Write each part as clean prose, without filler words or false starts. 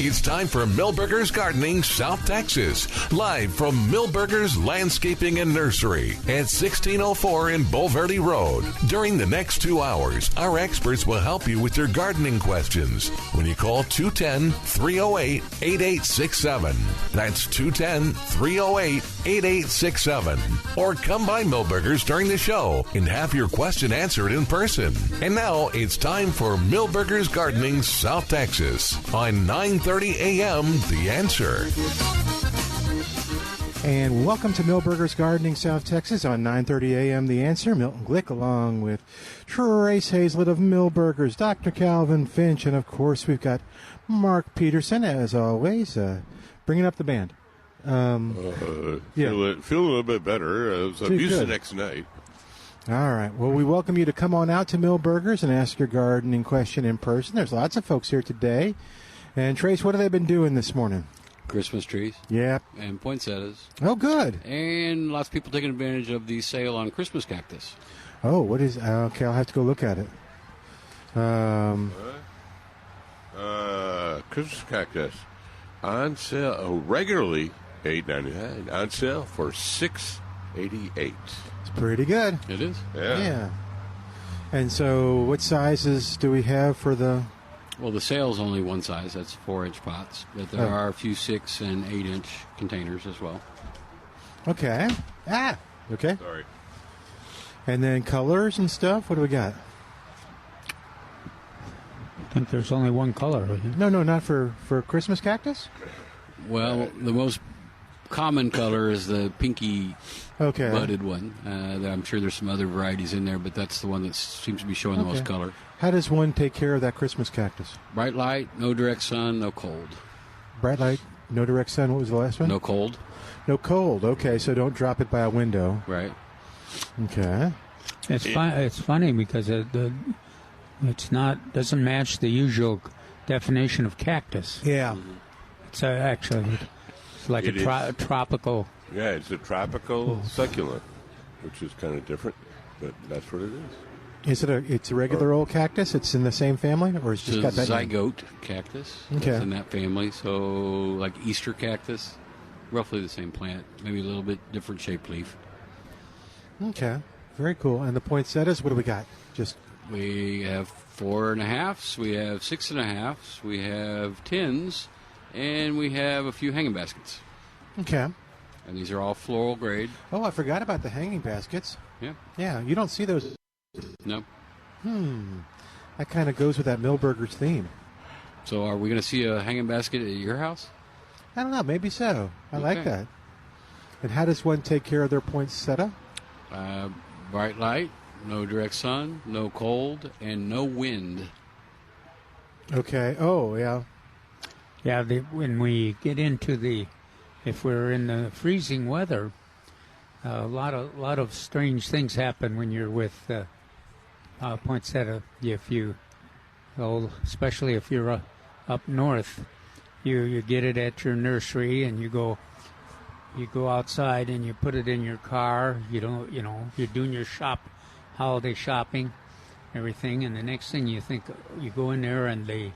It's time for Milberger's Gardening South Texas, live from Milberger's Landscaping and Nursery at 1604 in Bulverde Road. During the next 2 hours, our experts will help you with your gardening questions when you call 210-308-8867. That's 210-308-8867. Or come by Milberger's during the show and have your question answered in person. And now it's time for Milberger's Gardening South Texas on 9:30 a.m. The Answer. And welcome to Milberger's Gardening South Texas on 9:30 a.m. The Answer. Milton Glueck along with Trace Hazlett of Milberger's, Dr. Calvin Finch, and of course we've got Mark Peterson as always, bringing up the band. Feel a little bit better. I'm used to next night. All right. Well, we welcome you to come on out to Milberger's and ask your gardening question in person. There's lots of folks here today. And, Trace, what have they been doing this morning? Christmas trees. Yeah. And poinsettias. Oh, good. And lots of people taking advantage of the sale on Christmas cactus. Oh, what is... Okay, I'll have to go look at it. Christmas cactus on sale regularly $8.99, on sale for $6.88. It's pretty good. It is. Yeah. And so, what sizes do we have for the? Well, the sale's only one size. That's 4-inch pots, but there are a few 6 and 8-inch containers as well. Okay. Okay. Sorry. And then colors and stuff. What do we got? I think there's only one color. No, not for Christmas cactus. Well, the most common color is the pinky budded one. I'm sure there's some other varieties in there, but that's the one that seems to be showing the most color. How does one take care of that Christmas cactus? Bright light, no direct sun, no cold. Bright light, no direct sun. What was the last one? No cold. No cold. Okay, so don't drop it by a window. Right. Okay. It's funny because doesn't match the usual definition of cactus. Yeah. It's actually like a tropical. Yeah, it's a tropical succulent, which is kind of different, but that's what it is. It's a regular old cactus? It's in the same family? Or it's just got that zygote cactus. Okay. It's in that family. So, like Easter cactus, roughly the same plant, maybe a little bit different shaped leaf. Okay. Very cool. And the poinsettias, what do we got? We have 4.5s, we have 6.5s, we have 10s, and we have a few hanging baskets. Okay. And these are all floral grade. Oh, I forgot about the hanging baskets. Yeah. Yeah, you don't see those. No. That kind of goes with that Milberger's theme. So are we going to see a hanging basket at your house? I don't know. Maybe so. I like that. And how does one take care of their poinsettia? Bright light, no direct sun, no cold, and no wind. Okay. Oh, yeah. Yeah, when we get into if we're in the freezing weather, a lot of strange things happen when you're with poinsettia. Especially if you're up north, you get it at your nursery and you go outside and you put it in your car. You're doing your holiday shopping, everything, and the next thing you think, you go in there and they're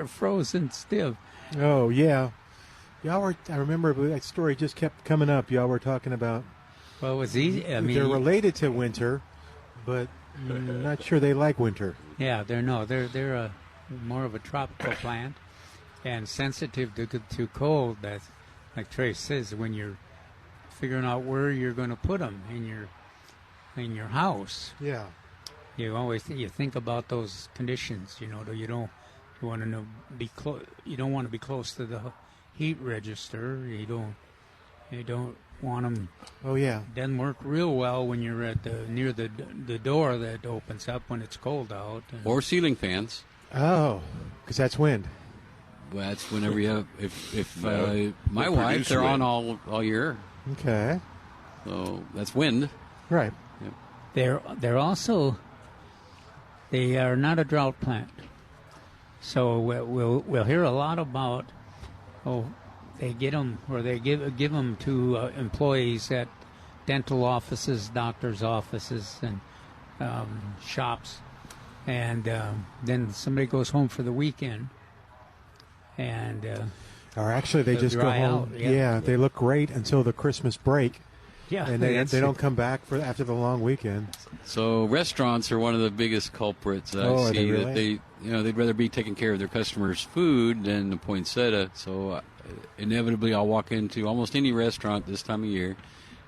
frozen stiff. Oh yeah. I remember that story just kept coming up. Y'all were talking about. Well, it was easy. I mean, they're related to winter, but I'm not sure they like winter. Yeah, they're more of a tropical plant and sensitive to cold. That's like Trace says, when you're figuring out where you're going to put them in your house. Yeah. You think about those conditions. You don't want to be close. You don't want to be close to the heat register. You don't want them. Oh yeah. Doesn't work real well when you're near the door that opens up when it's cold out. Or ceiling fans. Oh, because that's wind. Well, that's whenever you have. If my wife, they're on all year. Okay. So that's wind. Right. Yep. They're also. They are not a drought plant. So we'll hear a lot about. They get them, or they give them to employees at dental offices, doctors' offices, and shops. And then somebody goes home for the weekend, and or actually they just go home. Out, yeah, they look great until the Christmas break. Yeah, and they don't come back after the long weekend. So restaurants are one of the biggest culprits that I see. Really? That they'd rather be taking care of their customers' food than the poinsettia. So inevitably, I'll walk into almost any restaurant this time of year,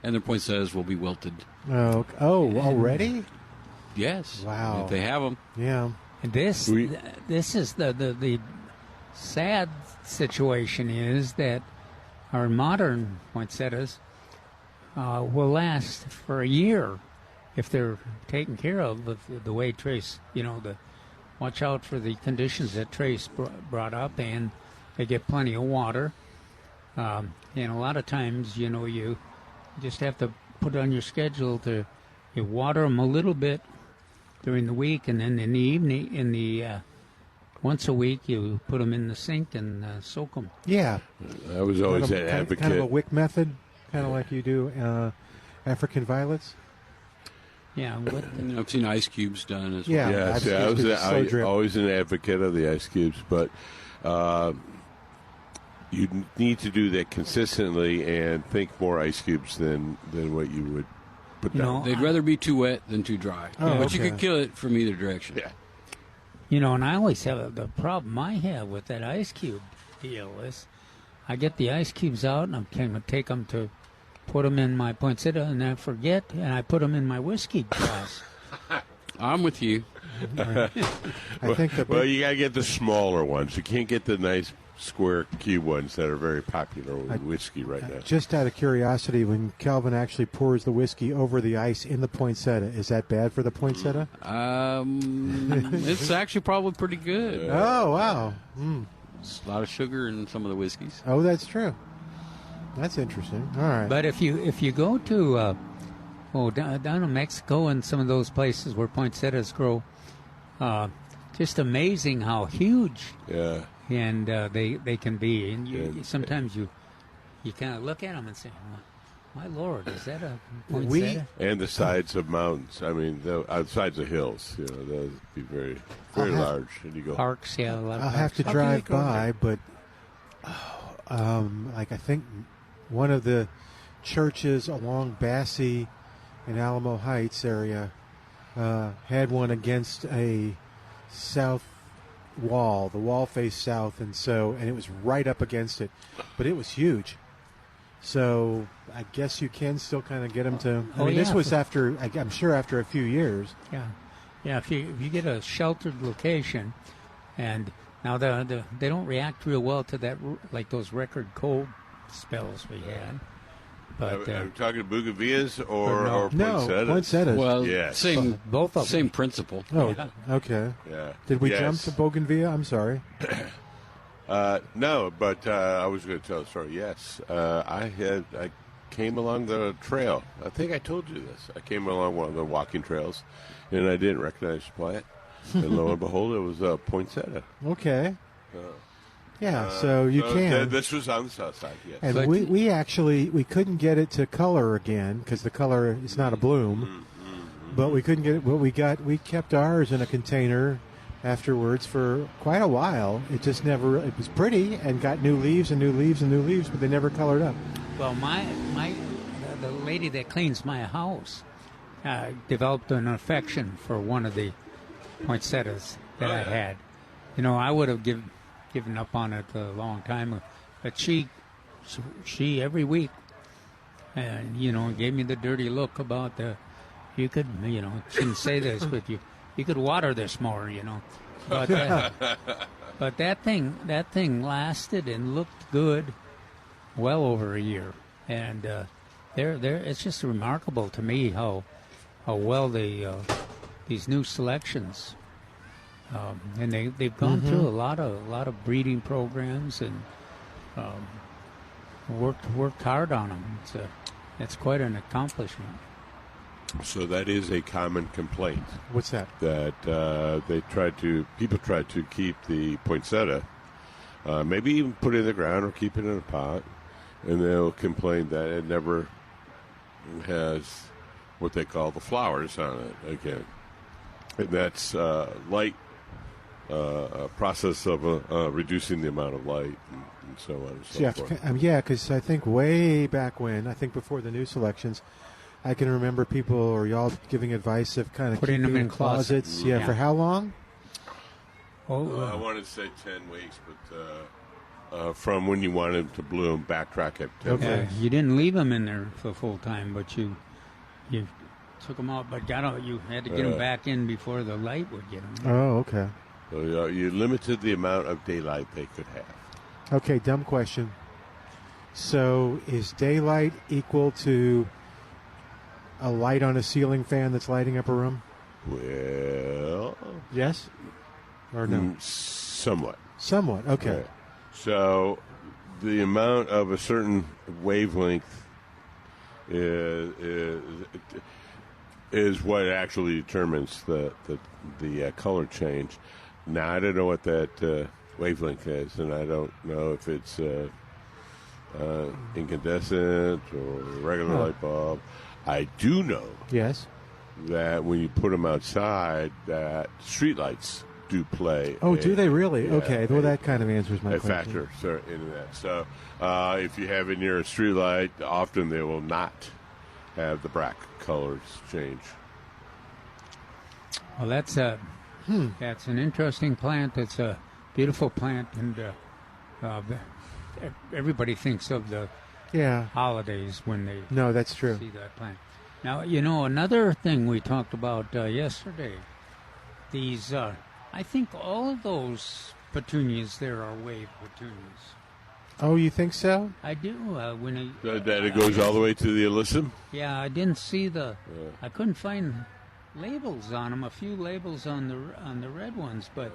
and their poinsettias will be wilted. Already? Yes. Wow. If they have them. Yeah. And this is the sad situation is that our modern poinsettias will last for a year if they're taken care of the way Trace, watch out for the conditions that Trace brought up, and they get plenty of water. And a lot of times, you just have to put on your schedule to water them a little bit during the week, and then in the evening, once a week, you put them in the sink and soak them. Yeah. I was always an advocate. Kind of a wick method, kind of like you do African violets. Yeah. I've seen ice cubes done as well. Yeah. I was always an advocate of the ice cubes, but you need to do that consistently and think more ice cubes than what you would put down. They'd rather be too wet than too dry. But you could kill it from either direction. Yeah. And I always have the problem I have with that ice cube deal is I get the ice cubes out and I'm going to take them to put them in my poinsettia, and I forget, and I put them in my whiskey glass. I'm with you. I think you got to get the smaller ones. You can't get the nice square cube ones that are very popular with whiskey right now. Just out of curiosity, when Calvin actually pours the whiskey over the ice in the poinsettia, is that bad for the poinsettia? It's actually probably pretty good. Oh, wow. It's a lot of sugar in some of the whiskeys. Oh, that's true. That's interesting. All right. But if you go to down in Mexico and some of those places where poinsettias grow, just amazing how huge. Yeah. And they can be, and sometimes you kind of look at them and say, "My Lord, is that a poinsettia?" And the sides of mountains. I mean, the sides of hills. They'll be very, very large. And you go parks. Yeah, a lot of I'll parks. have to drive by, but I think one of the churches along Bassey in Alamo Heights area had one against a south wall. The wall faced south, and it was right up against it, but it was huge. So I guess you can still kind of get them to. This was after, I'm sure, after a few years. Yeah. If you get a sheltered location, and now they don't react real well to that, like those record cold spells we had. But are we talking bougainvilleas or poinsettias? No, poinsettias. Well, yes. both of them. Same principle. Oh, okay. Yeah. Did we jump to bougainvillea? I'm sorry. No, but I was going to tell a story. Yes, I came along the trail. I think I told you this. I came along one of the walking trails, and I didn't recognize the plant. And lo and behold, it was a poinsettia. Okay. Yeah, so you can. This was on the south side, yes. And we actually couldn't get it to color again because the color is not a bloom. But we couldn't get it. We kept ours in a container afterwards for quite a while. It just never. It was pretty and got new leaves and new leaves and new leaves, but they never colored up. Well, the lady that cleans my house developed an affection for one of the poinsettias that I had. I would have given up on it a long time, but she every week, gave me the dirty look about you could, shouldn't say this, but you could water this more, but but that thing lasted and looked good well over a year, and it's just remarkable to me how well these new selections. And they've gone through a lot of breeding programs and worked hard on them. It's quite an accomplishment. So that is a common complaint. What's that? That people try to keep the poinsettia, maybe even put it in the ground or keep it in a pot, and they'll complain that it never has what they call the flowers on it again. And that's light process of reducing the amount of light and so on and so forth. Yeah, because I think way back when, I think before the new selections, I can remember people or y'all giving advice of kind of putting them in closets. Yeah, for how long? I wanted to say 10 weeks, but from when you wanted to bloom, backtrack it. Okay. You didn't leave them in there for full time, but you took them out, but you had to get them back in before the light would get them. Oh, okay. So you limited the amount of daylight they could have. Okay, dumb question. So is daylight equal to a light on a ceiling fan that's lighting up a room? Well... Yes? Or no? Somewhat. Somewhat, okay. Right. So the amount of a certain wavelength is what actually determines the color change. Now, I don't know what that wavelength is, and I don't know if it's incandescent or regular light bulb. I do know that when you put them outside, that streetlights do play. Oh, do they really? Yeah, okay, well, that kind of answers my question. Factor into that. So if you have it near a streetlight, often they will not have the black colors change. Well, that's an interesting plant. It's a beautiful plant, and everybody thinks of the holidays when they that's true. See that plant. Now, another thing we talked about yesterday, these, I think all of those petunias there are wave petunias. Oh, you think so? I do. That it goes all the way to the alyssum? Yeah, I didn't see I couldn't find labels on them. A few labels on the red ones, but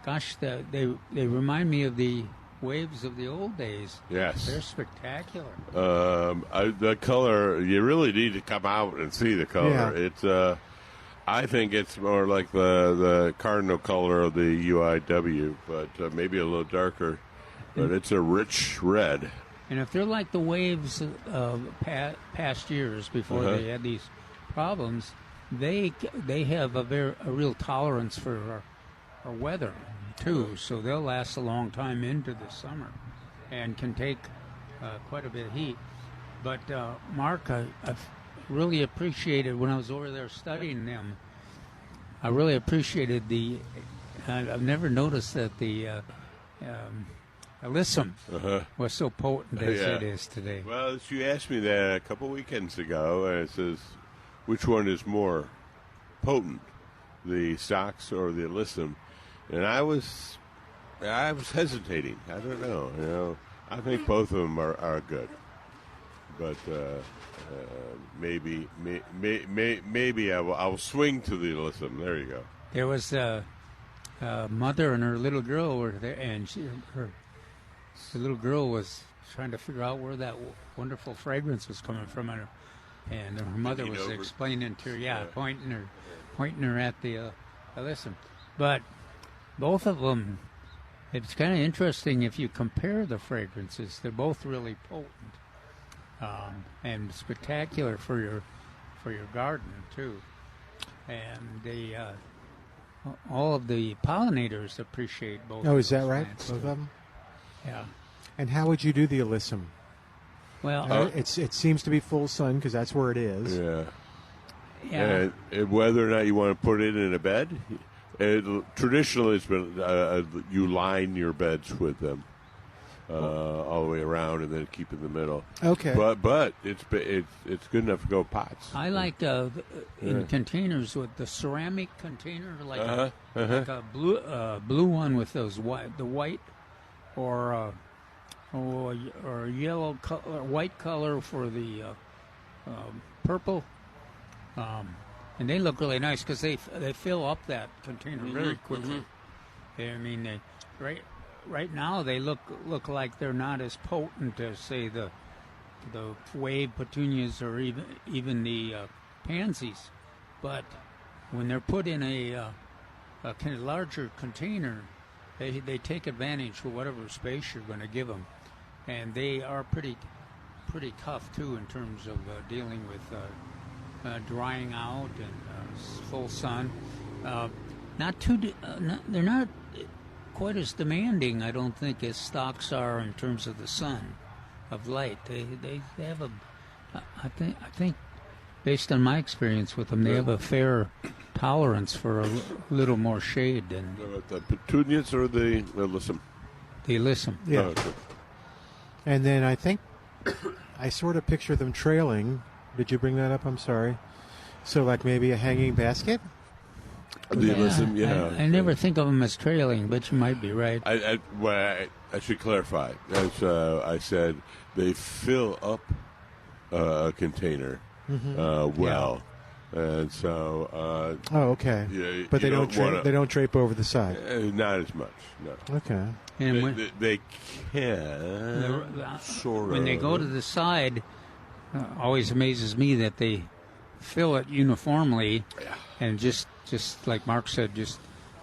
gosh, they remind me of the waves of the old days. Yes, they're spectacular. The color, you really need to come out and see the color. Yeah. It's I think it's more like the cardinal color of the UIW, but maybe a little darker. But it's a rich red. And if they're like the waves of past years before they had these problems, they have a real tolerance for our weather too. So they'll last a long time into the summer, and can take quite a bit of heat. But Mark, I've really appreciated when I was over there studying them. I really appreciated I've never noticed that the alyssum was so potent as it is today. Well, you asked me that a couple weekends ago, and it says, which one is more potent, the stocks or the alyssum? And I was hesitating. I don't know. I think both of them are good, but maybe I will swing to the alyssum. There you go. There was a mother and her little girl were there, and the little girl was trying to figure out where that wonderful fragrance was coming from, and her mother was explaining to her, pointing her at the alyssum. But both of them, it's kind of interesting if you compare the fragrances. They're both really potent and spectacular for your garden too. And all of the pollinators appreciate both. Oh, is that right? Plants. Both of them. Yeah. And how would you do the alyssum? Well, it seems to be full sun because that's where it is. Yeah. And whether or not you want to put it in a bed, traditionally it's been you line your beds with them all the way around and then keep in the middle. Okay. But it's good enough to go pots. I like in containers with the ceramic container, like a blue one with those the white. Or yellow color, white color for the purple, and they look really nice because they fill up that container very quickly. I mean, right now they look like they're not as potent as, say, the wave petunias or even the pansies, but when they're put in a larger container, They take advantage of whatever space you're going to give them, and they are pretty tough too in terms of dealing with drying out and full sun. They're not quite as demanding, I don't think, as stocks are in terms of the sun, of light. They have a, I think, based on my experience with them, they have a fair tolerance for a little more shade than the petunias or the alyssum. The alyssum. Yeah. Oh, okay. And then I think I sort of picture them trailing. Did you bring that up? I'm sorry. So like maybe a hanging basket? The alyssum, yeah. I never think of them as trailing, but you might be right. I should clarify. As I said, they fill up a container well. And so, oh, okay. Yeah, but they don't drape over the side. Not as much. No. Okay. And they can sort of. When they go to the side, always amazes me that they fill it uniformly, and just like Mark said, just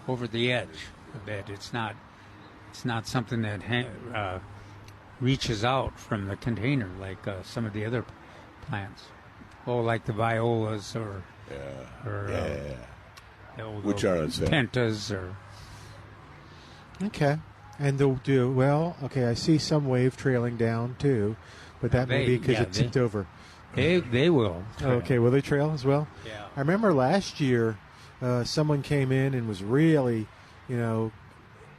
over the edge a bit. It's not something that reaches out from the container like some of the other plants. Oh, like the violas or which are pentas or. Okay, and they'll do well. Okay, I see some wave trailing down too, but that may be because it tipped over. They will. Okay, will they trail as well? Yeah. I remember last year, someone came in and was really,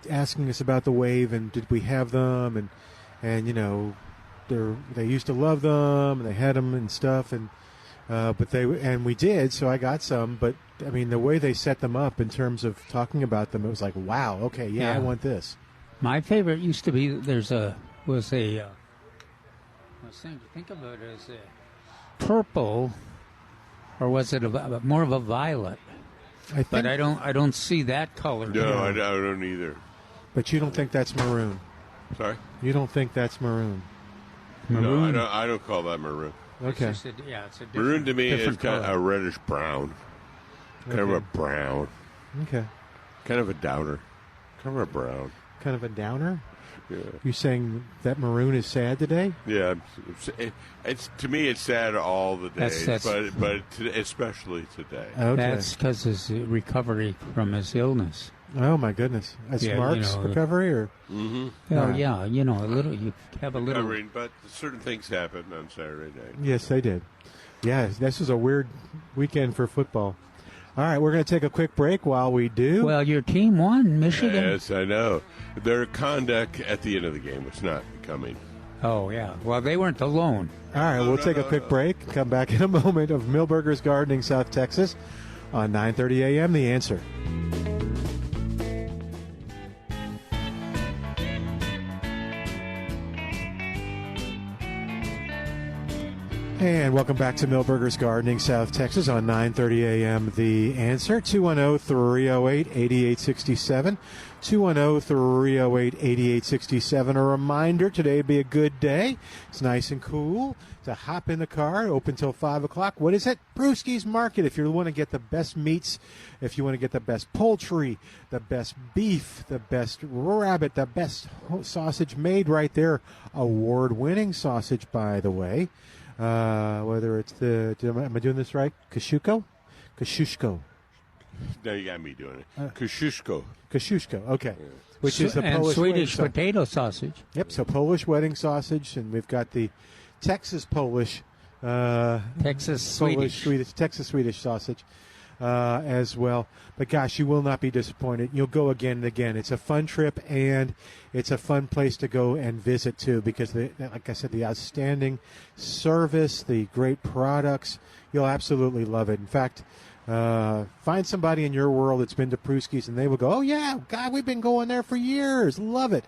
asking us about the wave and did we have them and they used to love them and they had them and stuff but we did, so I got some. But I mean, the way they set them up in terms of talking about them, it was like, wow, okay, yeah. I want this. My favorite used to be I was thinking to think of it as a purple, or was it more of a violet? But I don't see that color. No, I don't either. But you don't think that's maroon? Sorry? You don't think that's maroon? Maroon? No, I don't call that maroon. Okay. It's it's a maroon to me is color. kind of a reddish brown. Kind of a brown. Okay. Kind of a downer. Kind of a brown. Kind of a downer? Yeah. You saying that maroon is sad today? Yeah, it's to me it's sad all the days, but especially today. Okay. That's because his recovery from his illness. Oh my goodness! That's Mark's recovery, or a little. You have a little recovering, but certain things happened on Saturday night. Yes, they did. Yeah, this was a weird weekend for football. All right, we're going to take a quick break while we do. Well, your team won, Michigan. Yes, I know. Their conduct at the end of the game was not becoming. Oh, yeah. Well, they weren't alone. All right, we'll take a quick break. Come back in a moment of Milberger's Gardening, South Texas on 9:30 a.m. The Answer. And welcome back to Milberger's Gardening, South Texas on 9:30 a.m. The Answer. 210-308-8867. 210-308-8867. A reminder, today would be a good day. It's nice and cool to hop in the car, open till 5 o'clock. What is it? Brewski's Market. If you want to get the best meats, if you want to get the best poultry, the best beef, the best rabbit, the best sausage made right there. Award-winning sausage, by the way. Whether it's am I doing this right? Kosciuszko? No, you got me doing it. Kosciuszko. Okay. Yeah. Which is the Polish Swedish potato sausage. Yep, so Polish wedding sausage, and we've got the Texas Swedish sausage as well. But gosh, you will not be disappointed. You'll go again and again. It's a fun trip, and it's a fun place to go and visit too, because like I said, the outstanding service, the great products, you'll absolutely love it. In fact, find somebody in your world that's been to Prusky's and they will go, oh yeah, God, we've been going there for years. Love it.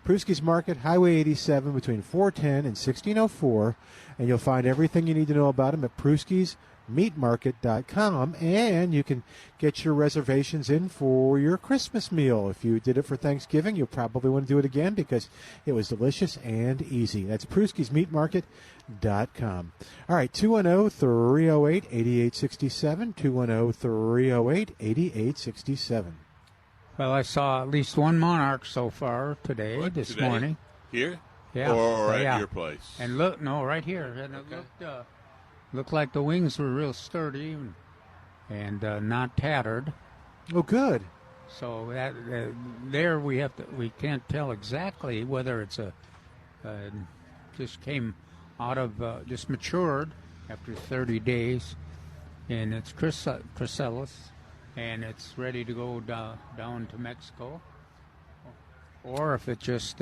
Prusky's Market, Highway 87 between 410 and 1604, and you'll find everything you need to know about them at Prusky'sMeatMarket.com, and you can get your reservations in for your Christmas meal. If you did it for Thanksgiving, you'll probably want to do it again because it was delicious and easy. That's Prusky'sMeatMarket.com. All right, 210-308-8867, 210-308-8867. Well, I saw at least one monarch so far today, morning. Here? Yeah. Or at your place? And right here. And it looked like the wings were real sturdy and not tattered. Oh, good. So that there we can't tell exactly whether it's just came out of just matured after 30 days, and it's chrysalis, and it's ready to go down to Mexico, or if it just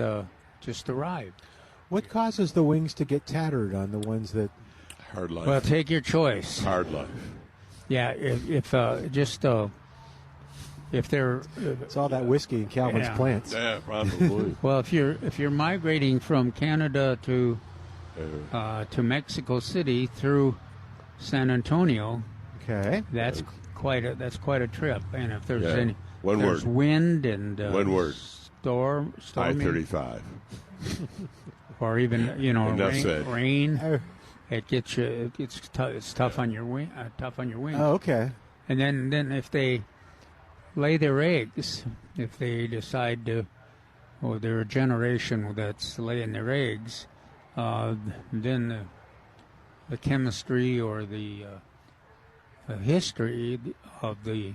arrived. What causes the wings to get tattered on the ones that? Hard life. Well, take your choice. Hard life. Yeah, if they're it's all that whiskey in Calvin's plants. Yeah, probably. Well, if you're migrating from Canada to Mexico City through San Antonio, okay, that's quite a trip. And if there's wind and one word, stormy, I-35, or even rain, it gets you. It's tough on your wing. Tough on your wing. Oh, okay. And then if they lay their eggs, if they decide to, or they're a generation that's laying their eggs, then the chemistry or the history of the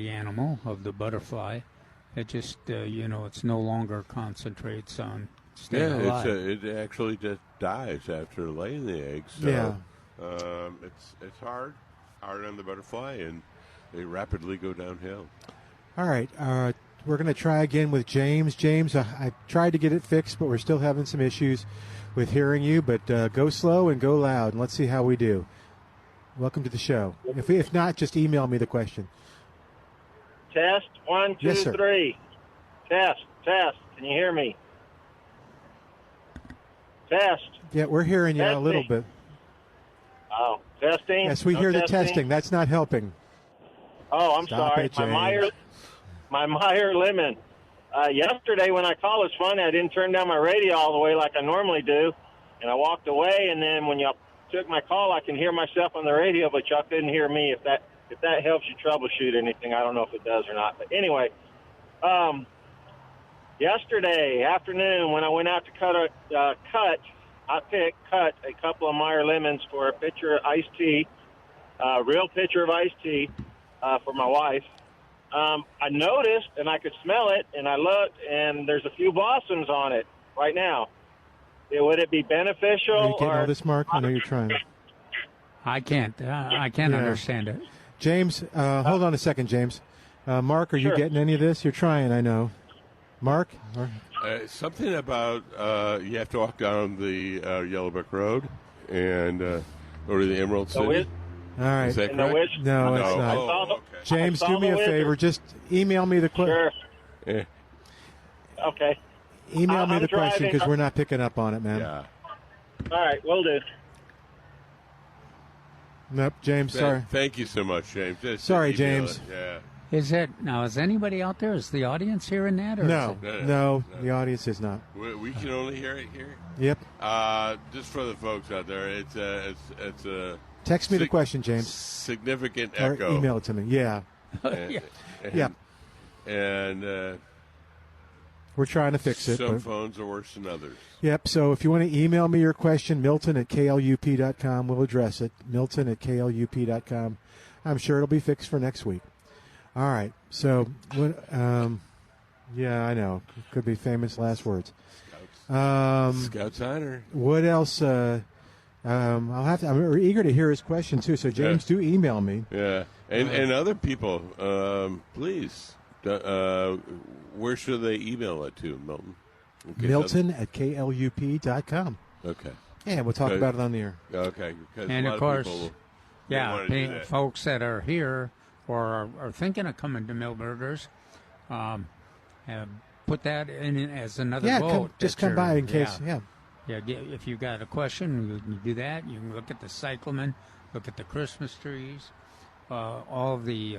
animal, of the butterfly, it just it's no longer concentrates on staying alive. It actually just dies after laying the eggs. So, it's hard on the butterfly, and they rapidly go downhill. All right. We're going to try again with James. James, I tried to get it fixed, but we're still having some issues with hearing you. But go slow and go loud, and let's see how we do. Welcome to the show. If not, just email me the question. Test, 1, 2, yes, 3. Test. Can you hear me? Test. Yeah, we're hearing you testing. A little bit. Oh, testing? Yes, we hear the testing. That's not helping. Oh, I'm Stop sorry. it, James. My Meyer lemon. Yesterday when I called, it's funny, I didn't turn down my radio all the way like I normally do, and I walked away, and then when y'all took my call, I can hear myself on the radio, but y'all couldn't hear me. If that helps you troubleshoot anything, I don't know if it does or not. But anyway, yesterday afternoon when I went out to cut a couple of Meyer lemons for a pitcher of iced tea, real pitcher of iced tea for my wife. I noticed, and I could smell it, and I looked, and there's a few blossoms on it right now. Would it be beneficial? Are you getting all this, Mark? I know you're trying. I can't understand it. James, hold on a second, James. Mark, are you getting any of this? You're trying, I know. Mark? Something about you have to walk down the Yellow Brick Road and go to the Emerald City. All right. Is that correct? No, it's not. Okay. James, do me a favor. Just email me the question. Sure. Yeah. Okay. Email me the question driving. because we're not picking up on it, man. Yeah. All right, will do. Nope, James, sorry. Thank you so much, James. Just sorry, James. Yeah. Is anybody out there? Is the audience hearing that? Or No, the audience is not. We can only hear it here. Yep. Just for the folks out there, it's a text me the question, James. Significant or echo. Email it to me. Yeah. And we're trying to fix it. Some phones are worse than others. Yep. So if you want to email me your question, Milton@klup.com. We'll address it. Milton@klup.com. I'm sure it'll be fixed for next week. All right. So, yeah, I know. It could be famous last words. Scouts honor. What else? I'm eager to hear his question too. So James, do email me. Yeah, and other people, please. Where should they email it to, Milton? Milton@klup.com. Okay. Yeah, we'll talk about it on the air. Okay. And of course, folks that are here or are thinking of coming to Millburgers, put that in as another vote. Just come by in case. Yeah. If you've got a question, you can do that. You can look at the cyclamen, look at the Christmas trees, all of the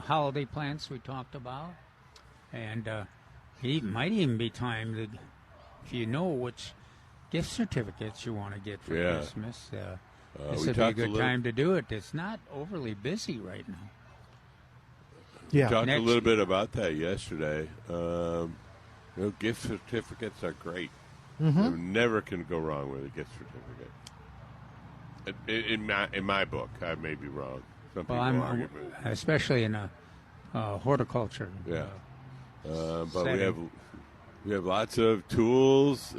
holiday plants we talked about, and it might even be time that if you know which gift certificates you want to get for Christmas, this would be a good time to do it. It's not overly busy right now. Yeah, we talked a little bit about that yesterday. Gift certificates are great. Mm-hmm. You never can go wrong with a gift certificate. In my book, I may be wrong. Some people argue, especially in a horticulture. Yeah, but we have lots of tools.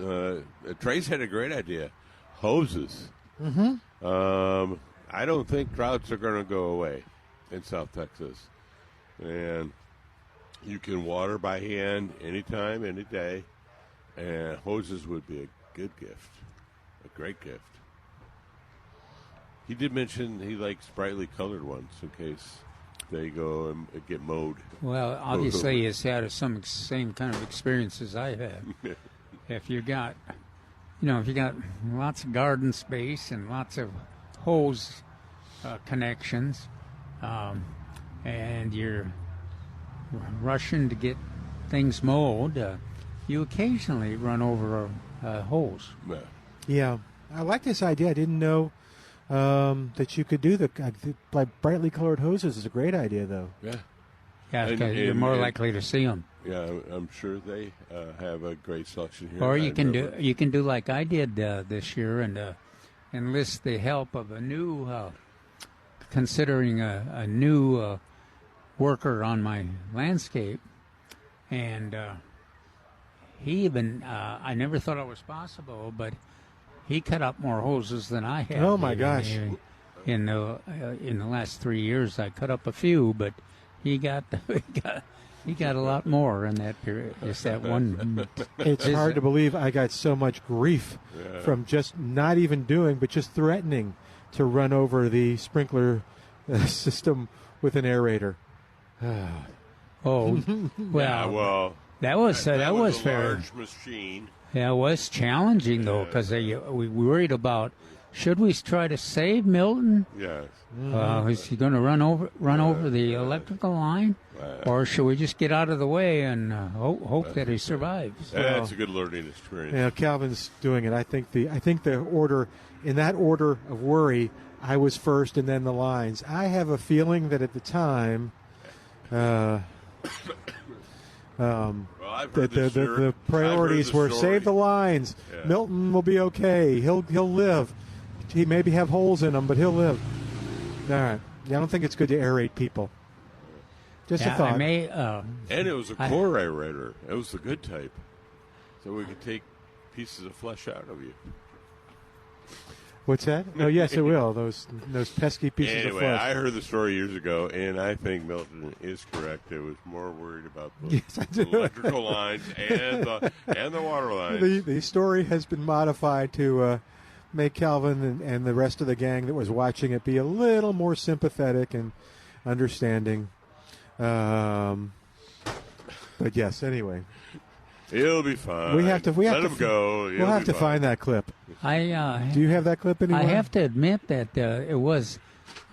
Trace had a great idea, hoses. Mm-hmm. I don't think droughts are going to go away in South Texas, and you can water by hand anytime, any day, and hoses would be a good gift, a great gift. He did mention he likes brightly colored ones in case they go and get mowed. Well, obviously he's had some same kind of experiences I have. If you got lots of garden space and lots of hose connections, and you're rushing to get things mowed, you occasionally run over a hose. Yeah, I like this idea. I didn't know that you could do like brightly colored hoses. Is a great idea, though. Yeah, because you're more likely to see them. Yeah, I'm sure they have a great selection here. Or you can do like I did this year and enlist the help of a new, considering a new worker on my landscape, and he even I never thought it was possible, but he cut up more hoses than I have. Oh my gosh! In the last 3 years, I cut up a few, but he got a lot more in that period. Just that one. It's hard to believe I got so much grief from just not even doing, but just threatening to run over the sprinkler system with an aerator. Oh, well, that was fair. A large machine. Yeah, it was challenging though, because we worried about should we try to save Milton? Yes. Is he going to run over the electrical line, or should we just get out of the way and hope that he survives? That's a good learning experience. Yeah, Calvin's doing it. I think the order in that order of worry, I was first, and then the lines. I have a feeling that at the time, the priorities were save the lines. Yeah. Milton will be okay. He'll live. He maybe have holes in him, but he'll live. All right. Yeah, I don't think it's good to aerate people. Just a thought. And it was a core aerator. It was the good type, so we could take pieces of flesh out of you. What's that? Oh, yes, it will. Those pesky pieces of flesh. I heard the story years ago, and I think Milton is correct. It was more worried about the electrical lines and the water lines. The story has been modified to make Calvin and the rest of the gang that was watching it be a little more sympathetic and understanding. But yes, anyway. He'll be fine. We have to let him go. We'll have to find that clip. Do you have that clip anywhere? I have to admit that it was.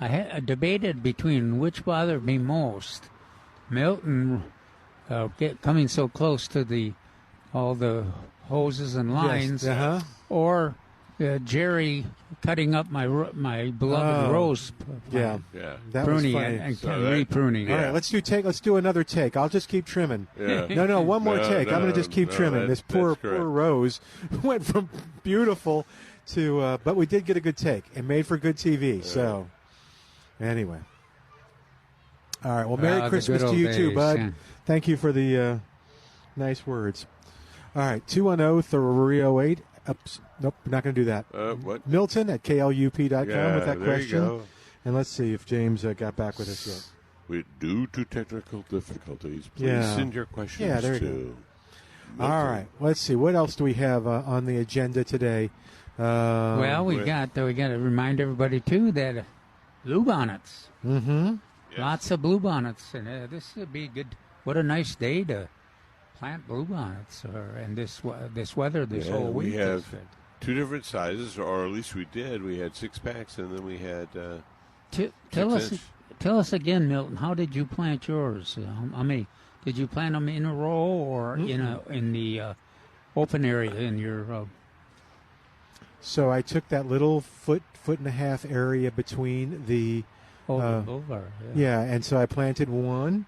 I debated between which bothered me most: Milton coming so close to all the hoses and lines, or Jerry cutting up my beloved rose. That pruning was funny. and repruning. All right, let's do another take. I'll just keep trimming. Yeah. No, one more take. I'm going to just keep trimming. This poor rose went from beautiful to, but we did get a good take and made for good TV. Yeah. So, anyway. All right. Well, Merry Christmas to you too, bud. Yeah. Thank you for the nice words. All right. 210-308. Oops. Nope, we're not going to do that. What? Milton at KLUP.com with that question. You go. And let's see if James got back with us yet. Due to technical difficulties, please send your questions there you to go. All right. Let's see. What else do we have on the agenda today? Well, we got to remind everybody, too, that bluebonnets. Mm-hmm. Yes. Lots of bluebonnets. And this would be good. What a nice day to plant bluebonnets and this weather this whole week. We have two different sizes, or at least we did. We had 6-packs, and then we had Tell us again, Milton. How did you plant yours? How many? Did you plant them in a row or in the open area in your? So I took that little foot and a half area between the boulevard. Yeah, and so I planted one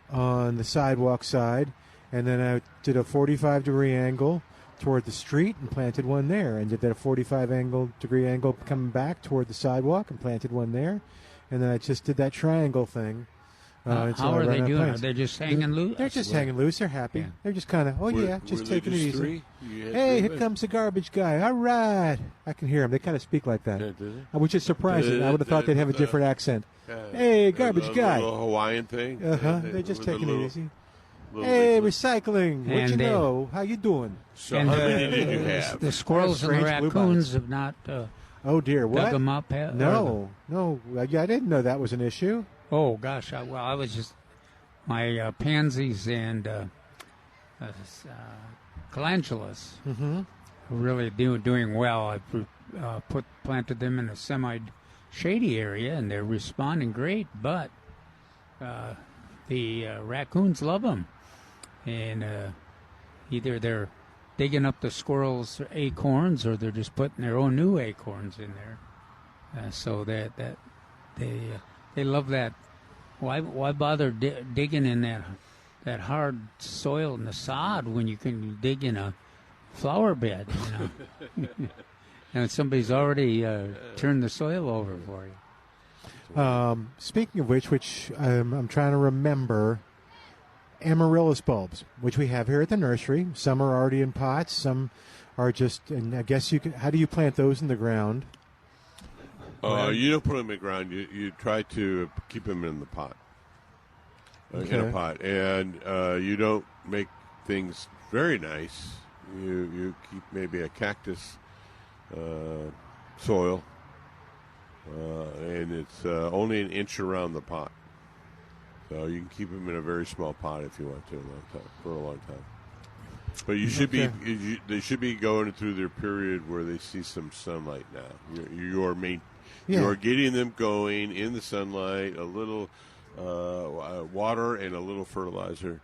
on the sidewalk side. And then I did a 45-degree angle toward the street and planted one there. And did that 45-degree angle coming back toward the sidewalk and planted one there. And then I just did that triangle thing How are they doing? Are they just hanging loose? They're just hanging loose. They're happy. Yeah. They're just kind of, just taking it easy. Hey, here comes the garbage guy. All right. I can hear them. They kind of speak like that, which is surprising. I would have thought they'd have a different accent. Hey, garbage guy. A little Hawaiian thing. They're just taking it easy. Hey, recycling. What you know? How you doing? So how many did you have? The squirrels and the raccoons have not oh, dear. What? dug them up. No. I didn't know that was an issue. Oh, gosh. I was just... My pansies and calendulas are really doing well. I planted them in a semi-shady area, and they're responding great. But the raccoons love them, and either they're digging up the squirrels' acorns, or they're just putting their own new acorns in there. So that they love that. Why bother digging in that hard soil in the sod when you can dig in a flower bed, and somebody's already turned the soil over for you. Speaking of which I'm trying to remember, amaryllis bulbs, which we have here at the nursery. Some are already in pots. Some are just, and I guess you can. How do you plant those in the ground? You don't put them in the ground. You try to keep them in the pot, in a pot, and you don't make things very nice. You keep maybe a cactus soil, and it's only an inch around the pot, so you can keep them in a very small pot if you want to for a long time. But you should they should be going through their period where they see some sunlight now. You're getting them going in the sunlight, a little water and a little fertilizer.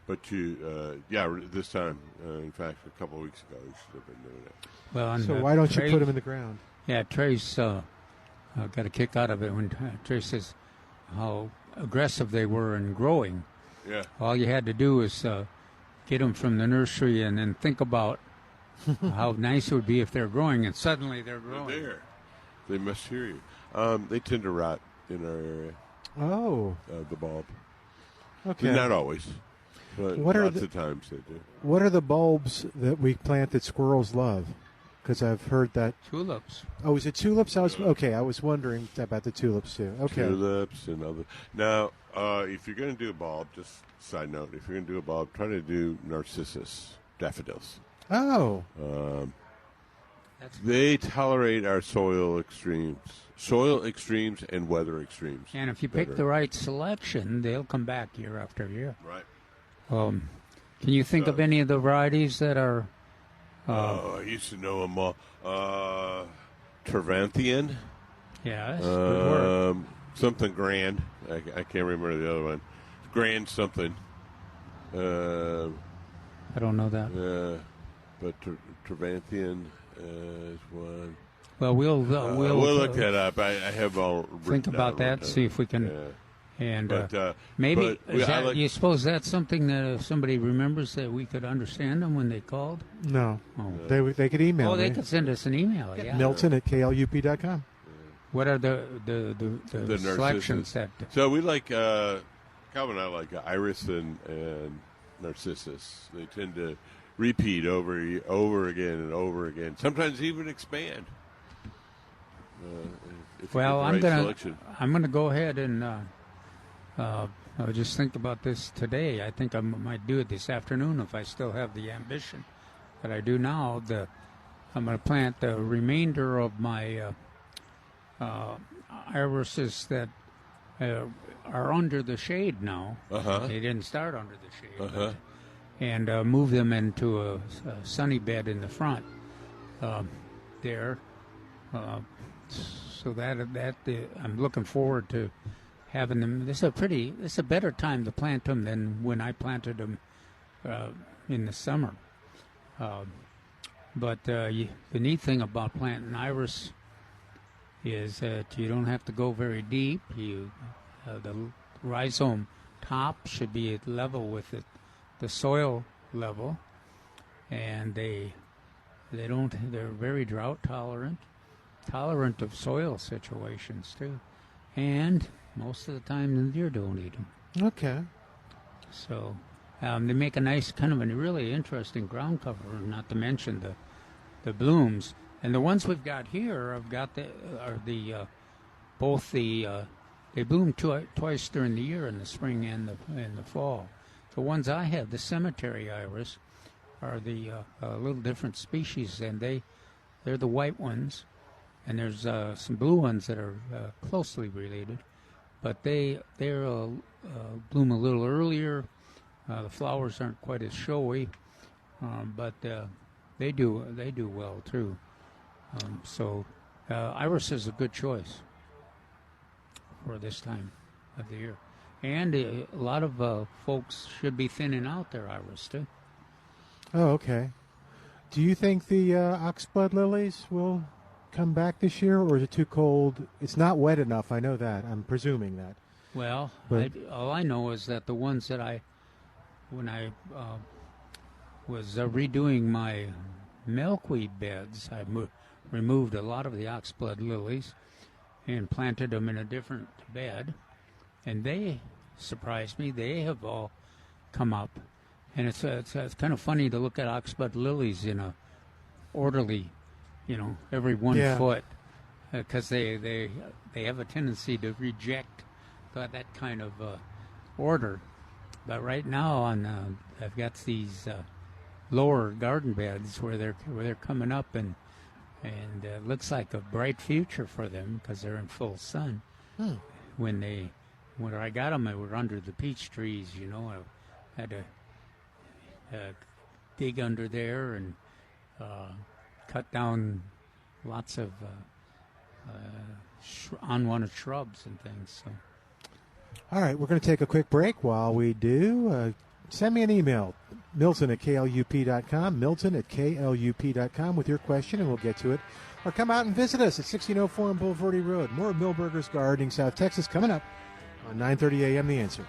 But this time, in fact, a couple of weeks ago, you should have been doing it. Well, so why don't you put them in the ground? Yeah, Trey's got a kick out of it when Trey says how aggressive they were in growing. Yeah. All you had to do was get them from the nursery and then think about how nice it would be if they're growing, and suddenly they're growing. They're there. They must hear you. They tend to rot in our area. Oh. The bulb. Okay. Not always, but lots of times they do. What are the bulbs that we plant that squirrels love? Because I've heard that. Tulips. Oh, is it tulips? I was wondering about the tulips too. Okay. Tulips and other. Now, if you're going to do a bulb, just side note, if you're going to do a bulb, try to do narcissus, daffodils. Oh. They tolerate our soil extremes and weather extremes. And if you pick the right selection, they'll come back year after year. Right. Can you think of any of the varieties that are... I used to know them all. Trevanthian. Yes, good work. Something grand. I can't remember the other one. Grand something. I don't know that. But Trevanthian is one. Well, we'll look that up. I have all think about that. See if we can. Yeah. And maybe you suppose that's something that if somebody remembers that we could understand them when they called? No. They could email. Oh, they could send us an email. Yeah. Milton at KLUP.com. What are the selections that? So we like Calvin and I like iris and narcissus. They tend to repeat over again and over again. Sometimes even expand. I'm gonna go ahead and I'll just think about this today. I think I might do it this afternoon if I still have the ambition that I do now. I'm going to plant the remainder of my irises that are under the shade now. They didn't start under the shade. And move them into a sunny bed in the front there. So that I'm looking forward to having them. This is a better time to plant them than when I planted them in the summer. But the neat thing about planting iris is that you don't have to go very deep. The rhizome top should be at level with the soil level, and they're very drought tolerant of soil situations too, and Most of the time, the deer don't eat them. Okay. So they make a nice kind of a really interesting ground cover, not to mention the blooms. And the ones we've got here they bloom twice during the year, in the spring and the fall. The ones I have, the cemetery iris, are the little different species, and they're the white ones. And there's some blue ones that are closely related, but they're bloom a little earlier. The flowers aren't quite as showy, but they do well too. So iris is a good choice for this time of the year, and a lot of folks should be thinning out their iris too. Oh, okay. Do you think the oxblood lilies will come back this year, or is it too cold? It's not wet enough. I know that. I'm presuming that. Well, all I know is that the ones that when I was redoing my milkweed beds, I removed a lot of the oxblood lilies and planted them in a different bed, and they surprised me. They have all come up, and it's kind of funny to look at oxblood lilies in a orderly, every 1 foot, because they have a tendency to reject that kind of order. But right now I've got these lower garden beds where they're coming up, and it looks like a bright future for them because they're in full sun. When I got them, they were under the peach trees. I had to dig under there and cut down lots of unwanted shrubs and things. So. All right, we're going to take a quick break. While we do, send me an email, milton@klup.com, milton@klup.com with your question, and we'll get to it. Or come out and visit us at 1604 on Boulevardy Road. More of Milberger's Gardening South Texas coming up on 9:30 a.m. The Answer.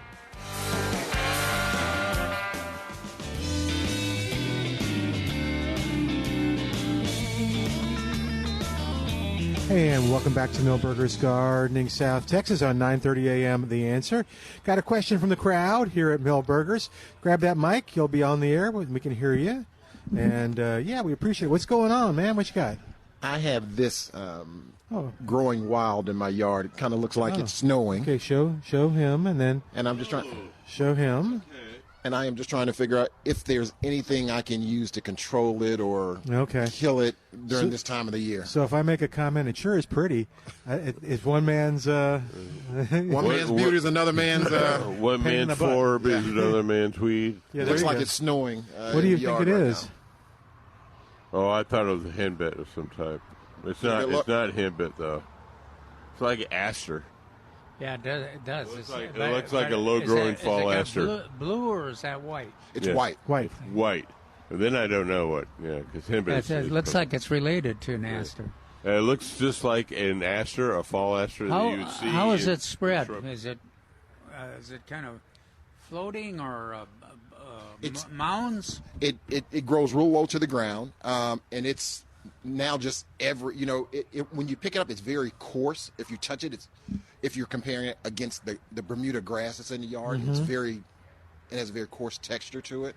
Hey, and welcome back to Milberger's Gardening South Texas on 9:30 a.m. The Answer. Got a question from the crowd here at Milberger's. Grab that mic. You'll be on the air. We can hear you. And, we appreciate it. What's going on, man? What you got? I have this growing wild in my yard. It kind of looks like it's snowing. Okay, show him, and then... And I'm just trying... Show him. And I am just trying to figure out if there's anything I can use to control it or kill it during this time of the year. So if I make a comment, it sure is pretty. It's one man's... one man's beauty is another man's... one man's forb is another man's weed. Yeah, it looks like it's snowing. What do you think it is? Now. Oh, I thought it was a henbit of some type. It's not. It's not henbit though. It's like aster. Yeah, it does. It looks like a low-growing fall aster. Blue or is that white? It's white. White. And then I don't know what. Yeah, because henbit. It looks like it's related to an aster. It looks just like an aster, a fall aster that you would see. How is it spread? Is it kind of floating or mounds? It grows real low to the ground, and it's now just when you pick it up, it's very coarse. If you touch it, if you're comparing it against the Bermuda grass that's in the yard, it has a very coarse texture to it.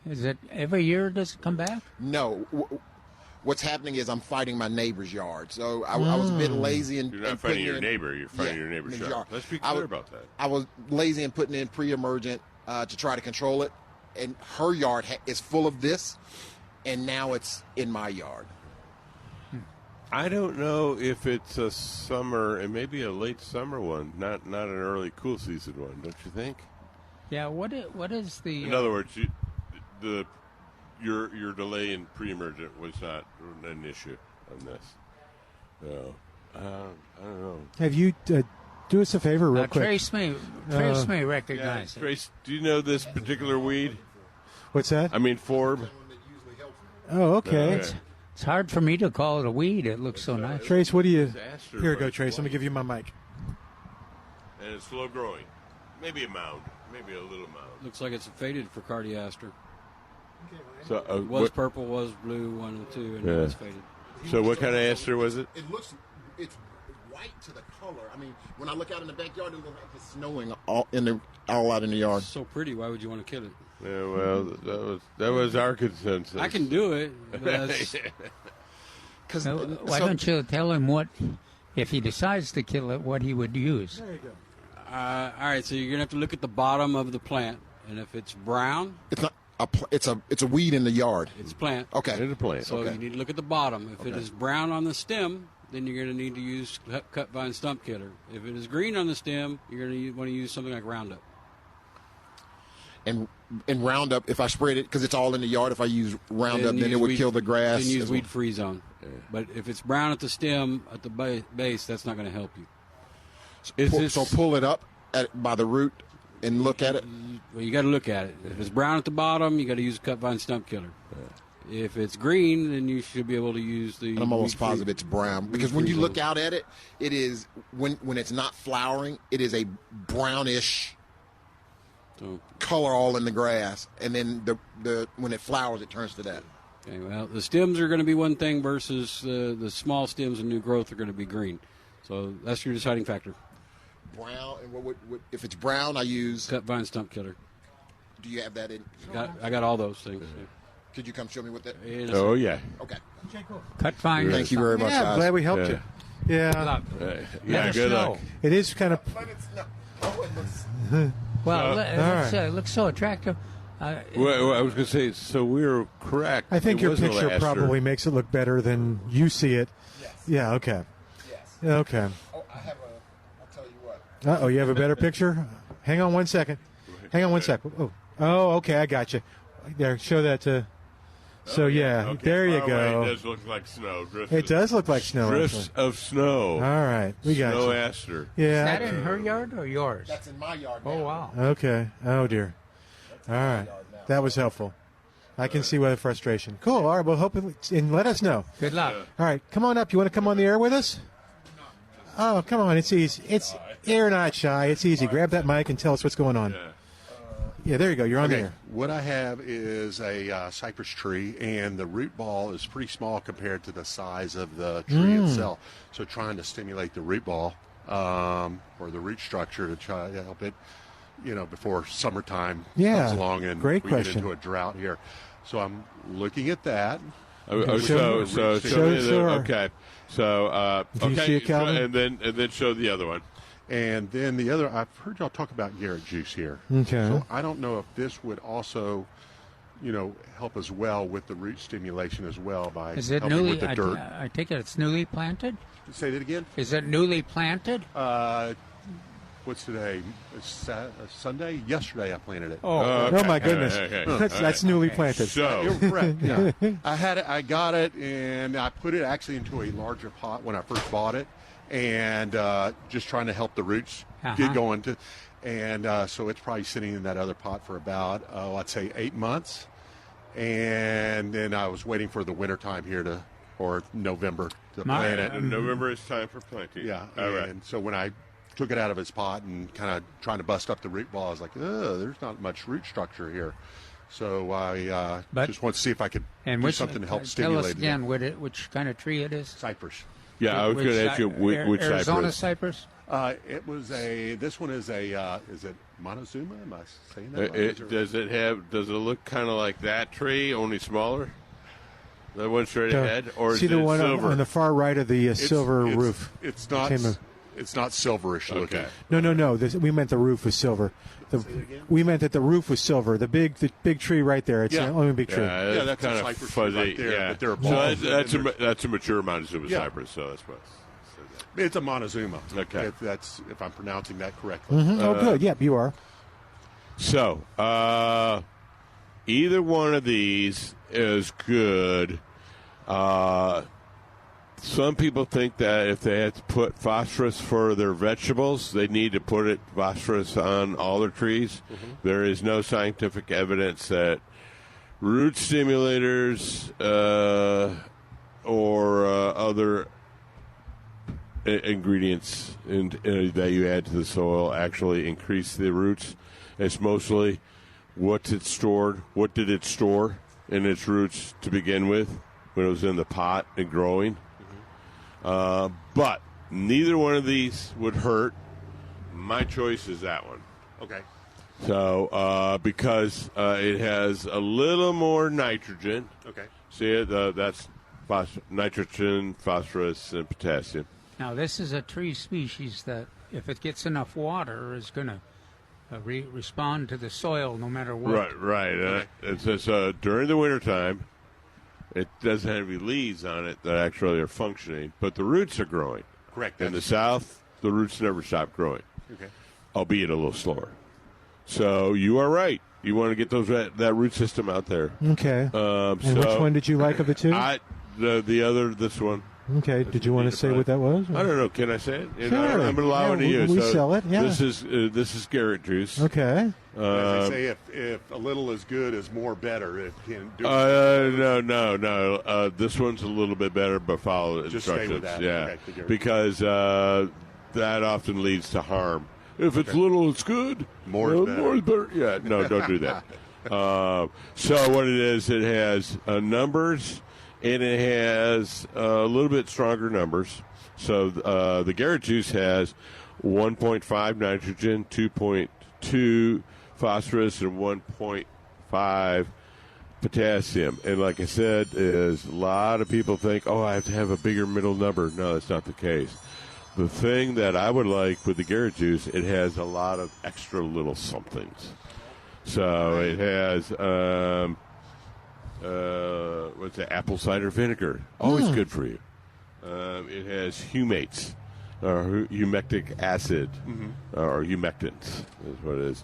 Is it every year does it come back? No. What's happening is I'm fighting my neighbor's yard. So I was a bit lazy. You're not fighting your neighbor. You're fighting your neighbor's yard. Let's be clear about that. I was lazy in putting in pre-emergent to try to control it. And her yard is full of this, and now it's in my yard. I don't know if it's a summer, and maybe a late summer one, not an early cool season one, don't you think? Yeah, what is the... In other words, your delay in pre-emergent was not an issue on this. No, I don't know. Have you do us a favor, real quick? Trace may recognize it. Trace, do you know this particular weed? What's that? I mean, forb. Oh, okay. It's hard for me to call it a weed. It looks so nice. Trace, what do you... Here you go, Trace. Let me give you my mic. And it's slow growing. Maybe a mound. Maybe a little mound. Looks like it's faded for cardiaster. So, it was purple, was blue, 1 and 2, and now it's faded. So what kind of aster was it? It's white to the color. I mean, when I look out in the backyard, it looks like it's snowing all out in the yard. It's so pretty. Why would you want to kill it? Yeah, well, that was our consensus. I can do it. Why don't you tell him what, if he decides to kill it, what he would use? There you go. All right, so you're gonna have to look at the bottom of the plant, and if it's brown, It's not. It's a weed in the yard. it's a plant. Okay. It's a plant. So Okay. you need to look at the bottom. If it is brown on the stem, then you're going to need to use cut vine stump killer. If it is green on the stem, you're going to want to use something like Roundup. And Roundup, if I sprayed it, because it's all in the yard, if I use Roundup, then it would kill the grass. Then use as well. weed free zone. But if it's brown at the stem, at the base, that's not going to help you. So pull it up by the root and look at it. Well, you got to look at it. If it's brown at the bottom, you got to use cut vine stump killer. If it's green, then you should be able to use the. I'm almost positive it's brown because when you look out at it, it is when it's not flowering, it is a brownish color all in the grass, and then the when it flowers, it turns to that. Okay, well, the stems are going to be one thing versus the small stems and new growth are going to be green. So that's your deciding factor. Brown, and what if it's brown? I use cut vine stump killer. Do you have that in? I got all those things. Yeah. Could you come show me what that? Oh yeah. Okay. Cut vine. Thank you very much, Yeah, guys. glad we helped you. Yeah, Yeah, good luck. it is kind of. Well, it looks so attractive. Well, I was going to say, so we were correct. I think It your was a picture laster. probably makes it look better than you see it. Yes. Yeah. Okay. Yes. Okay. Oh, I'll tell you what. You have a better picture? Hang on one second. Hang on one second. Oh, okay, I got you. There, show that to. So yeah, Okay, there you far go. away, it does look like snow. It does look like snow. Drifts Actually. of snow. All right, we got Snow you. aster. Yeah. Is that in her yard or yours? That's in my yard. Oh now. wow. Okay. Oh dear. All right. That was helpful. I can see why the frustration. Cool. All right. Well, hopefully, and let us know. Good luck. All right. Come on up. You want to come on the air with us? Oh, come on. It's easy. You're not shy. It's easy. Grab that mic and tell us what's going on. Yeah, there you go. You're on the air. What I have is a cypress tree, and the root ball is pretty small compared to the size of the tree itself. So trying to stimulate the root ball or the root structure to try to help it, before summertime comes along and great we question. get into a drought here. So I'm looking at that. So Sure. okay. So Do you see it, Calvin? and then show the other one. And then the other, I've heard y'all talk about Garrett juice here. Okay. So I don't know if this would also, help as well with the root stimulation as well by Is it helping newly? with the dirt. I take it it's newly planted. Say that again. Is it newly planted? What's today? It's Sunday. Yesterday I planted it. Oh my goodness. Okay. That's newly planted. So You're correct. Yeah. I got it, and I put it actually into a larger pot when I first bought it, and just trying to help the roots get going. So it's probably sitting in that other pot for about, I'd say 8 months, and then I was waiting for the winter time here or November to plant it. And November is time for planting. Yeah, All right. and so when I took it out of its pot and kind of trying to bust up the root ball, I was like, there's not much root structure here. So I just want to see if I could do something to help stimulate Tell us again which kind of tree it is. cypress. Yeah, I was going to ask you which Arizona cypress. cypress. It was this one is is it Montezuma? Am I saying that right? Does it look kind of like that tree, only smaller? The one straight ahead, or see is the it one silver? on the far right of the silver roof? It's not. It's not silverish looking. Okay. No. We meant the roof was silver. We meant that the roof was silver. The big tree right there. It's the only big tree. Yeah, that's kind a of cypress fuzzy. right there, yeah. but they're so that's a mature Montezuma Yeah. cypress. So that's what. It's a Montezuma. Okay. If I'm pronouncing that correctly. Oh, good. Yep, you are. So either one of these is good. Some people think that if they had to put phosphorus for their vegetables, they need to put phosphorus on all their trees. Mm-hmm. There is no scientific evidence that root stimulators or other ingredients that you add to the soil actually increase the roots. It's mostly what did it store in its roots to begin with when it was in the pot and growing. But Neither one of these would hurt. My choice is that one. Okay. So, because it has a little more nitrogen. Okay. See it? That's nitrogen, phosphorus, and potassium. Now, this is a tree species that, if it gets enough water, is going to respond to the soil no matter what. Right. Okay. It says during the wintertime, it doesn't have any leaves on it that actually are functioning, but the roots are growing. Correct. In the south, the roots never stop growing. Okay. Albeit a little slower. So you are right. You want to get that root system out there. Okay. And which one did you like of the two? This one. Okay. Did you want to say what that was? I don't know. Can I say it? Sure. I'm allowing to use. We sell it. Yeah. This is Garrett juice. Okay. As they say, if a little is good is more better, it can do. No. This one's a little bit better, but follow the Just instructions. stay with that. Yeah, Okay, because that often leads to harm. If it's little, it's good. More is better. More is better. Yeah, no, don't do that. So what it is, it has numbers, and it has a little bit stronger numbers. So the Garrett juice has 1.5 nitrogen, 2.2 phosphorus, and 1.5 potassium. And like I said, is a lot of people think, I have to have a bigger middle number. No, that's not the case. The thing that I would like with the Garrett juice, it has a lot of extra little somethings. So it has, what's that, apple cider vinegar. Always good for you. It has humates, or humectic acid, or humectants is what it is.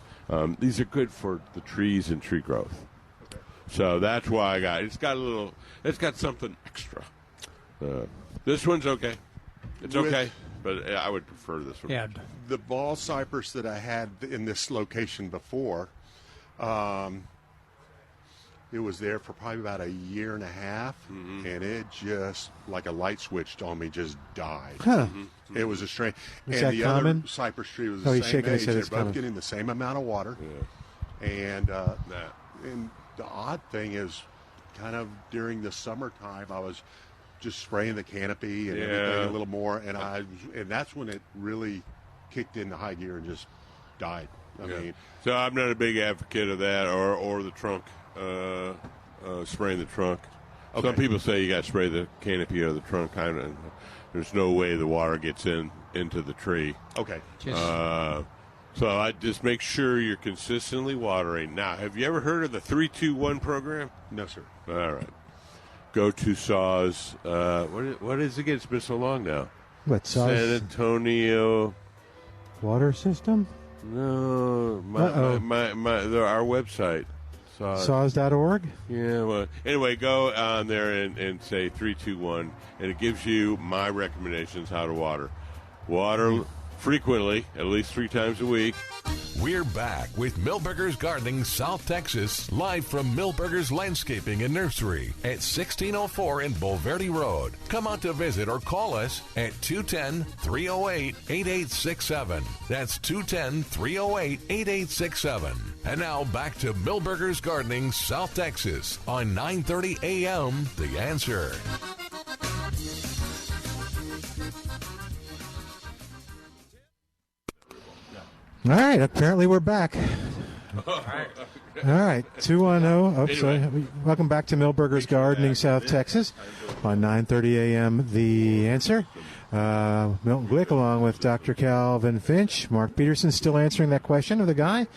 These are good for the trees and tree growth. Okay. So that's why I got it. It's got something extra. This one's okay. It's okay. But I would prefer this one. Yeah. The ball cypress that I had in this location before, it was there for probably about a year and a half, and it just, like a light switched on me, just died. Huh. It was a strange. Is and that the common? other cypress tree was Oh, the he's same shaking his age. head, They're it's both common. getting the same amount of water. Yeah. And the odd thing is, kind of during the summertime, I was just spraying the canopy and everything a little more, and that's when it really kicked into high gear and just died. I mean, so I'm not a big advocate of that, or the trunk, spraying the trunk. Okay. Some people say you got to spray the canopy or the trunk. There's no way the water gets into the tree. Okay. So I just make sure you're consistently watering. Now, have you ever heard of the 3-2-1 program? No, sir. All right. Go to SAWS. What is it again? It's been so long now. What, SAWS? San Antonio Water system? No, our website. SAWS.org? Yeah, well, anyway, go on there and say 3-2-1, and it gives you my recommendations how to water. Water frequently, at least 3 times a week. We're back with Milberger's Gardening South Texas, live from Milberger's Landscaping and Nursery at 1604 in Bulverde Road. Come out to visit or call us at 210-308-8867. That's 210-308-8867. And now back to Milberger's Gardening South Texas on 930 a.m. The Answer. All right, apparently we're back. All right, 210. Sorry. Welcome back to Milberger's Gardening, South Texas, on 9:30 a.m. The Answer. Milton Glueck along with Dr. Calvin Finch. Mark Peterson still answering that question of the guy,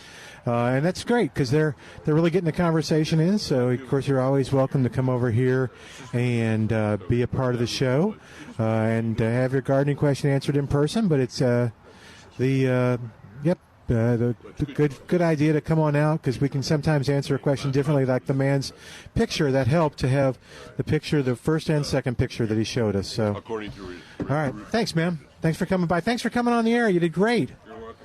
and that's great because they're really getting the conversation in. So of course you're always welcome to come over here and be a part of the show and have your gardening question answered in person. But it's the good idea to come on out because we can sometimes answer a question differently, like the man's picture that helped to have the picture, the first and second picture that he showed us. So, according to all right, thanks, man. Thanks for coming by. Thanks for coming on the air. You did great. You're welcome.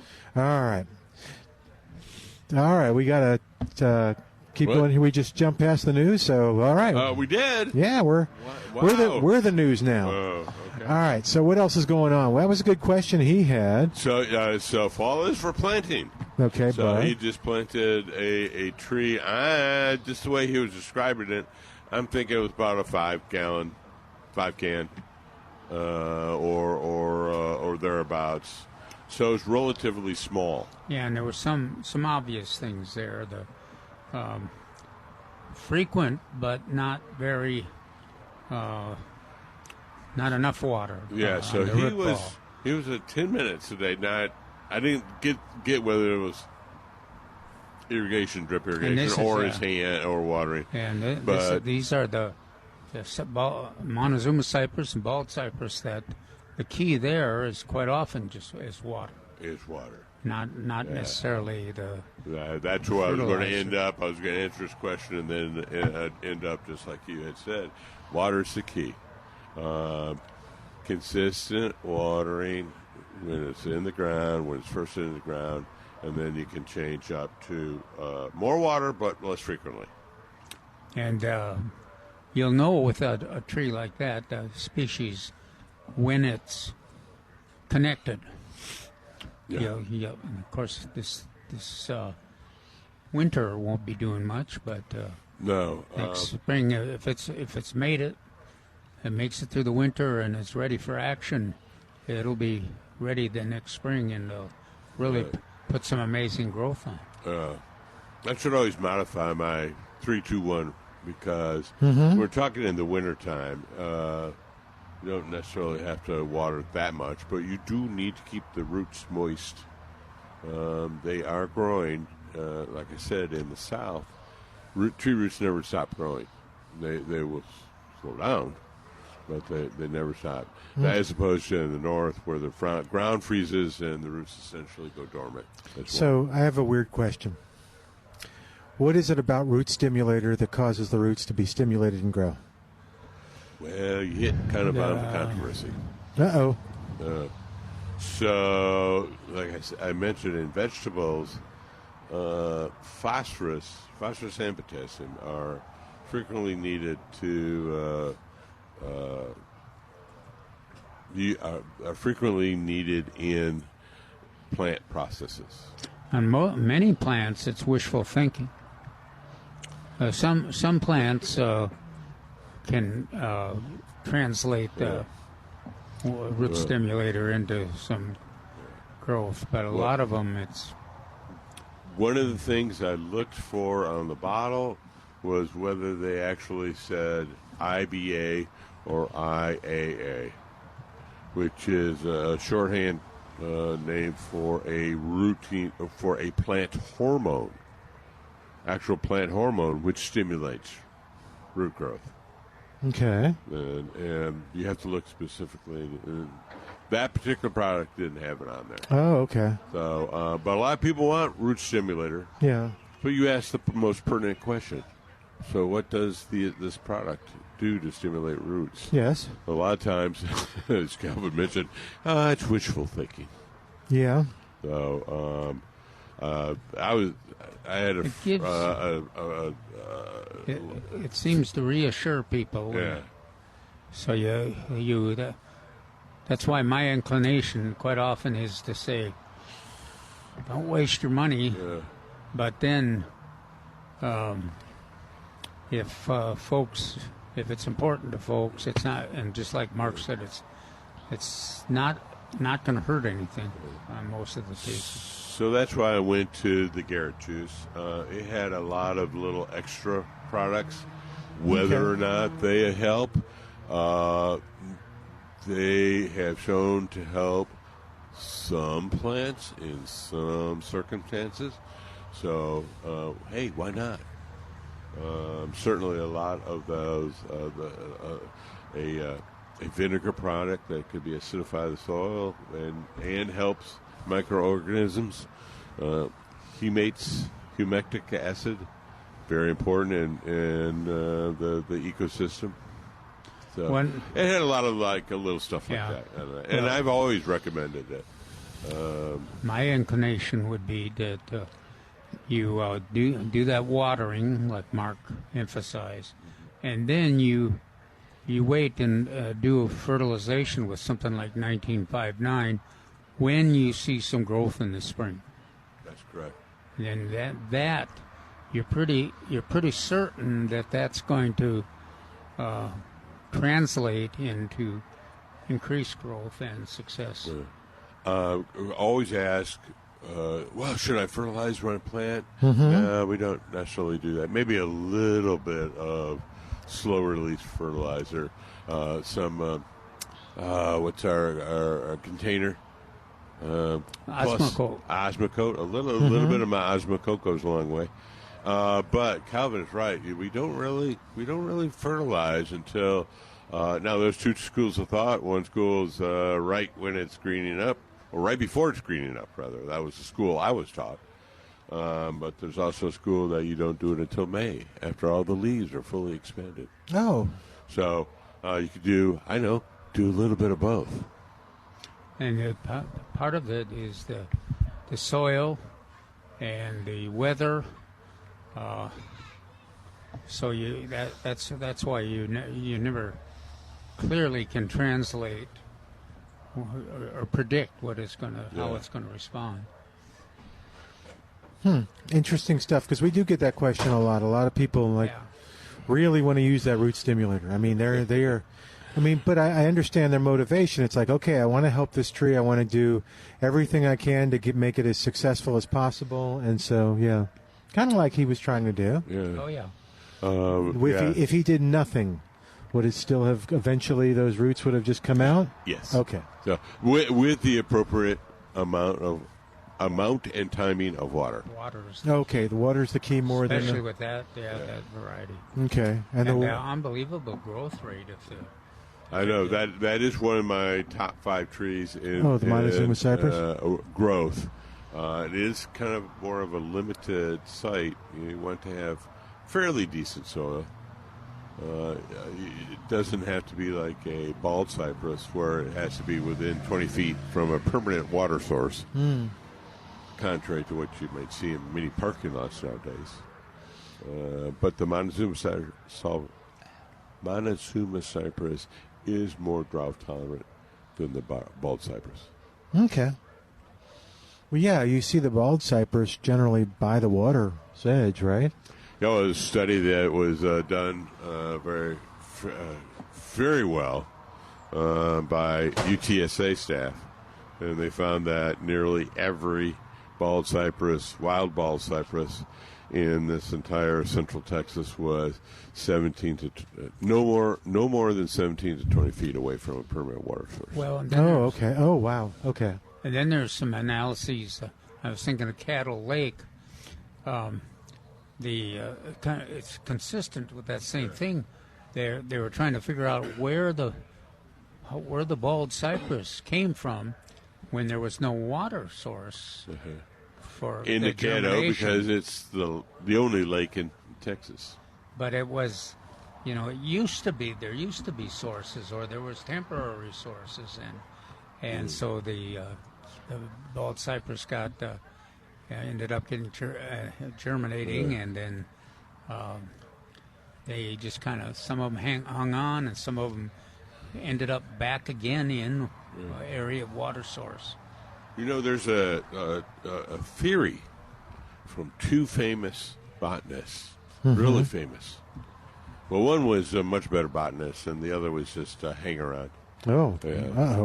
All right. We got to keep going here. We just jumped past the news, so all right. We did. Yeah, we're the news now. Okay. All right. So what else is going on? Well, that was a good question he had. So fall is for planting. Okay. So he just planted a tree. Just the way he was describing it, I'm thinking it was about a 5 can or thereabouts. So it's relatively small. Yeah, and there were some obvious things there. The frequent, but not very, not enough water. Yeah, so he was at 10 minutes today. Now, I didn't get whether it was drip irrigation, or his hand, or watering. And these are the Montezuma cypress and bald cypress. That the key there is quite often just is water. Is water. Not necessarily the. That's where I was going to end up. I was going to answer this question and then end up just like you had said. Water's the key. Consistent watering when it's in the ground, when it's first in the ground, and then you can change up to more water but less frequently. And you'll know with a tree like that, species, when it's connected. Yeah. Of course, this winter won't be doing much, but no. Next spring, if it's made it makes it through the winter and it's ready for action, it'll be ready the next spring, and they'll really put some amazing growth on. I should always modify my 3-2-1 because we're talking in the wintertime. You don't necessarily have to water that much, but you do need to keep the roots moist. They are growing, like I said, in the south. Tree roots never stop growing. They will slow down, but they never stop. As opposed to in the north where the ground freezes and the roots essentially go dormant. So I have a weird question. What is it about root stimulator that causes the roots to be stimulated and grow? Well, you hit kind of on the controversy. Uh-oh. So, like I mentioned, in vegetables, phosphorus and potassium are frequently needed to are frequently needed in plant processes. On many plants, it's wishful thinking. Some plants can translate root stimulator into some growth, but a lot of them, it's... One of the things I looked for on the bottle was whether they actually said IBA or IAA, which is a shorthand name for a plant hormone, actual plant hormone, which stimulates root growth. Okay. And you have to look specifically. That particular product didn't have it on there. Oh, okay. So, but a lot of people want root stimulator. Yeah. But you asked the most pertinent question. So, what does this product do to stimulate roots? Yes. A lot of times, as Calvin mentioned, it's wishful thinking. Yeah. So, it seems to reassure people. Yeah. So that's why my inclination quite often is to say, don't waste your money. Yeah. But then, if it's important to folks, it's not. And just like Mark said, it's not going to hurt anything on most of the cases. So that's why I went to the Garrett juice. It had a lot of little extra products. Whether or not they help, they have shown to help some plants in some circumstances. So, hey, why not? Certainly a lot of those, a vinegar product that could be acidify the soil and helps microorganisms. Humectic acid, very important in the ecosystem. So it had a lot of a little stuff like that, and I've always recommended it. My inclination would be that you do that watering, like Mark emphasized, and then you wait and do a fertilization with something like 1959 when you see some growth in the spring. That's correct. And that you're pretty certain that that's going to translate into increase growth and success. Always ask, well, should I fertilize when I plant? We don't necessarily do that. Maybe a little bit of slow-release fertilizer. What's our container? Osmocote. Osmocote. A little bit of my Osmocote goes a long way. But Calvin is right. We don't really fertilize until now. There's two schools of thought. One school is right when it's greening up, or right before it's greening up. Rather, that was the school I was taught. But there's also a school that you don't do it until May, after all the leaves are fully expanded. Oh, so you could do a little bit of both. And part of it is the soil and the weather. So that's why you never clearly can translate or predict how it's going to respond. Interesting stuff, because we do get that question a lot. A lot of people really want to use that root stimulator. I mean, they're but I understand their motivation. It's like, okay, I want to help this tree. I want to do everything I can to make it as successful as possible. And so, kind of like he was trying to do. Yeah. Oh, yeah. If he did nothing, would it still have eventually those roots would have just come out? Yes. Okay. So with the appropriate amount and timing of water. Okay, the water's the key more especially than with that variety. Okay, and the unbelievable growth rate of the. I know that is one of my top 5 trees in the Montezuma cypress growth. It is kind of more of a limited site. You want to have fairly decent soil. It doesn't have to be like a bald cypress where it has to be within 20 feet from a permanent water source, contrary to what you might see in many parking lots nowadays. But the Montezuma cypress is more drought tolerant than the bald cypress. Okay. Well, yeah, you see the bald cypress generally by the water's edge, right? Yeah, it was a study that was done very well by UTSA staff, and they found that nearly every wild bald cypress in this entire central Texas was no more than 17 to 20 feet away from a permanent water source. Well, okay. Oh, wow. Okay. And then there's some analyses. I was thinking of Cattle Lake. It's consistent with that same thing. They were trying to figure out where the bald cypress came from when there was no water source for in the Caddo, because it's the only lake in Texas. But it was, it used to be sources, or there was temporary sources, and so the bald cypress ended up getting germinating, and then they just kind of, some of them hung on, and some of them ended up back again in area of water source. There's a theory from 2 famous botanists, really famous. Well, one was a much better botanist, and the other was just a hang-around.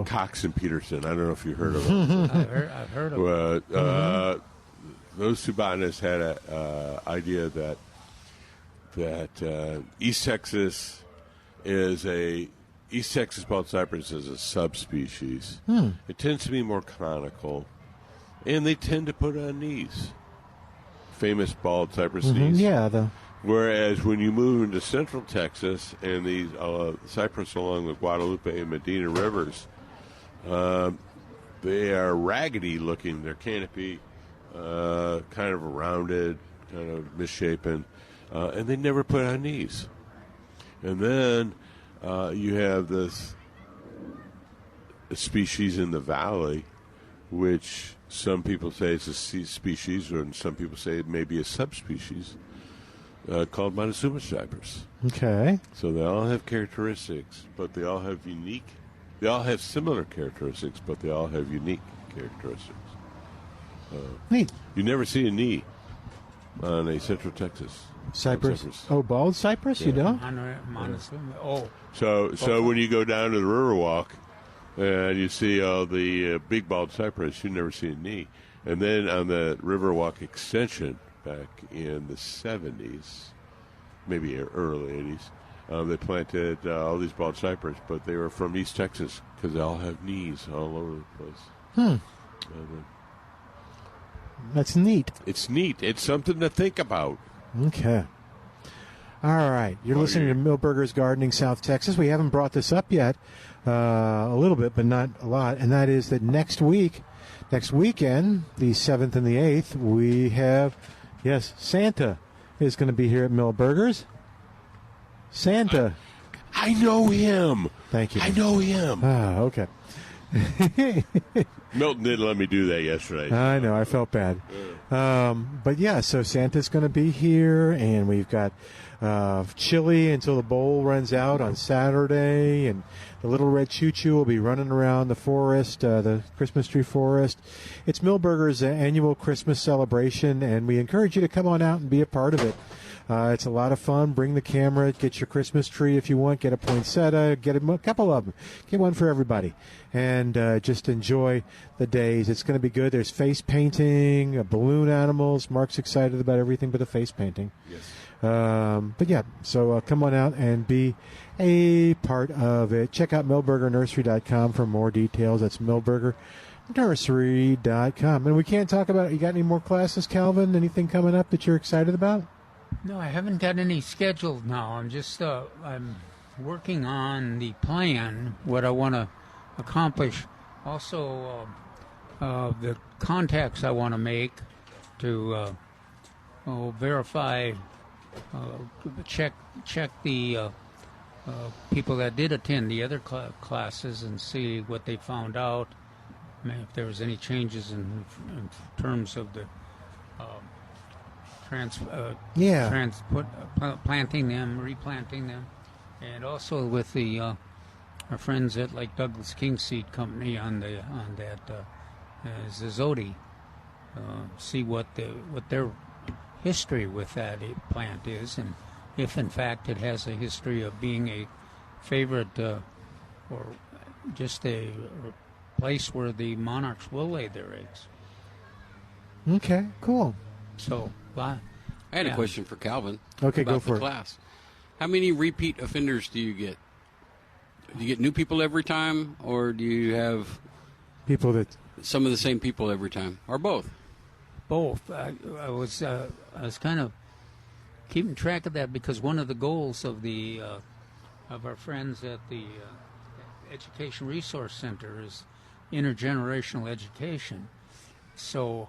Cox and Peterson. I don't know if you heard of them. I've heard of them. Those 2 botanists had an idea that East Texas bald cypress is a subspecies. It tends to be more conical, and they tend to put on knees. Famous bald cypress knees. Yeah. Whereas when you move into central Texas and these cypress along the Guadalupe and Medina rivers, they are raggedy looking. Their canopy kind of rounded, kind of misshapen, and they never put on knees. And then you have this species in the valley, which some people say is a species, and some people say it may be a subspecies, called Montezuma cypress. Okay. So they all have characteristics, but they all have similar characteristics, but they all have unique characteristics. Neat. You never see a knee on a Central Texas cypress. Oh, bald cypress? Yeah. You don't? Montezuma. Oh. So when you go down to the Riverwalk, And you see all the big bald cypress. You never see a knee. And then on the Riverwalk extension back in the 70s, maybe early 80s, they planted all these bald cypress, but they were from East Texas because they all have knees all over the place. That's neat. It's neat. It's something to think about. Okay. All right. You're listening to Milberger's Gardening, South Texas. We haven't brought this up yet, a little bit, but not a lot, and that is that next weekend, the 7th and the 8th, we have, Santa is going to be here at Milberger's. Santa. I know him. Thank you. I know him. Okay. Milton didn't let me do that yesterday. I know. I felt bad. But yeah, so Santa's going to be here, and we've got chili until the bowl runs out on Saturday, and the little red choo-choo will be running around the forest, the Christmas tree forest. It's Milberger's annual Christmas celebration, and we encourage you to come on out and be a part of it. It's a lot of fun. Bring the camera. Get your Christmas tree if you want. Get a poinsettia. Get a couple of them. Get one for everybody. And just enjoy the days. It's going to be good. There's face painting, balloon animals. Mark's excited about everything but the face painting. Yes. But yeah, so come on out and be a part of it. Check out milbergernursery.com for more details. That's milbergernursery.com. And we can't talk about it. You got any more classes, Calvin? Anything coming up that you're excited about? No, I haven't got any scheduled now. I'm just I'm working on the plan, what I want to accomplish. Also, the contacts I want to make to verify, check the people that did attend the other classes and see what they found out. I mean, if there was any changes in terms of the planting them, replanting them, and also with the our friends at like Douglas King Seed Company on that Zizoti, see what their history with that plant is, and if in fact it has a history of being a favorite or just a place where the monarchs will lay their eggs. Okay, cool. So, I had a question for Calvin. Okay, about go for the it. Class. How many repeat offenders do you get? Do you get new people every time, or do you have people that some of the same people every time, or both? Both. I was kind of keeping track of that because one of the goals of the of our friends at the Education Resource Center is intergenerational education. So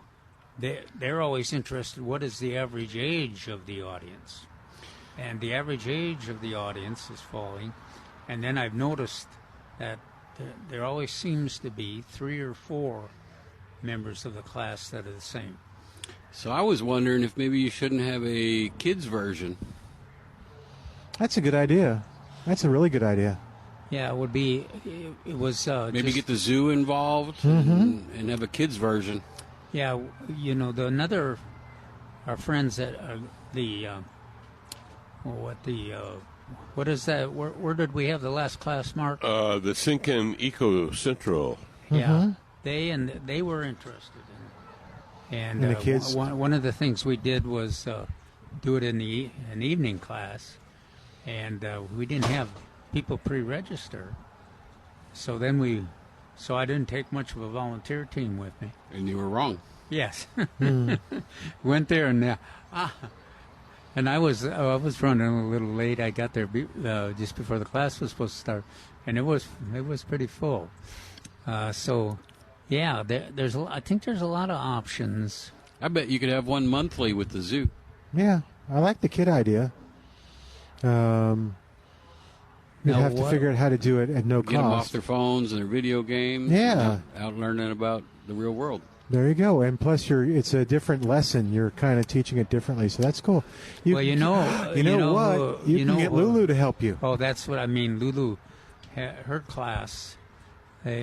they're always interested, what is the average age of the audience? And the average age of the audience is falling. And then I've noticed that there always seems to be 3 or 4 members of the class that are the same. So I was wondering if maybe you shouldn't have a kids version. That's a good idea. That's a really good idea. Yeah, it would be. It was maybe get the zoo involved and have a kids version. Yeah, you know, our friends at what is that? Where did we have the last class, Mark? The Sinkin Eco Central. Yeah, they were interested in it. And the kids. One of the things we did was do it in an evening class, and we didn't have people pre-register. So I didn't take much of a volunteer team with me. And you were wrong. Yes. Went there and I was running a little late. I got there just before the class was supposed to start, and it was pretty full. So, yeah, I think there's a lot of options. I bet you could have one monthly with the zoo. Yeah, I like the kid idea. You'd have to figure out how to do it at no cost. Get them off their phones and their video games. Yeah. Out learning about the real world. There you go. And plus, it's a different lesson. You're kind of teaching it differently, so that's cool. You know what? You can get Lulu to help you. Oh, that's what I mean. Lulu, her class,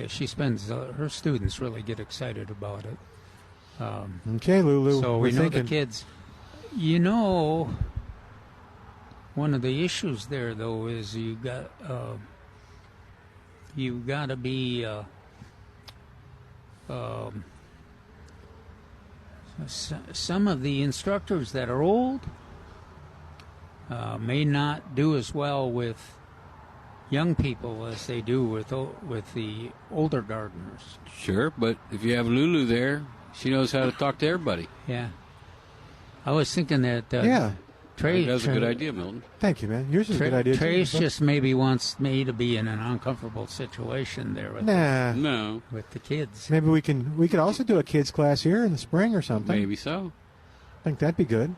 she spends, her students really get excited about it. Okay, Lulu. So we know the kids. You know, one of the issues there, though, is you got you got to be some of the instructors that are old may not do as well with young people as they do with the older gardeners. Sure, but if you have Lulu there, she knows how to talk to everybody. Yeah. I was thinking that Trey, that's a good idea, Milton. Thank you, man. Yours is a good idea. Trey's just maybe wants me to be in an uncomfortable situation there with with the kids. Maybe we could also do a kids class here in the spring or something. Maybe so. I think that'd be good.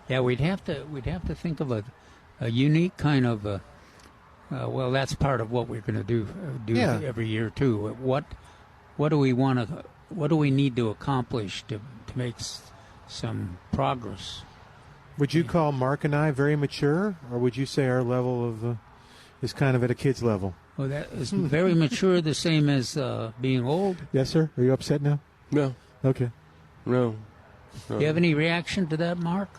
Yeah, we'd have to think of a unique kind of well, that's part of what we're going to do every year too. What do we want to? What do we need to accomplish to make some progress? Would you call Mark and I very mature, or would you say our level of is kind of at a kid's level? Well, that is very mature, the same as being old. Yes, sir. Are you upset now? No. Okay. No. Do you have any reaction to that, Mark?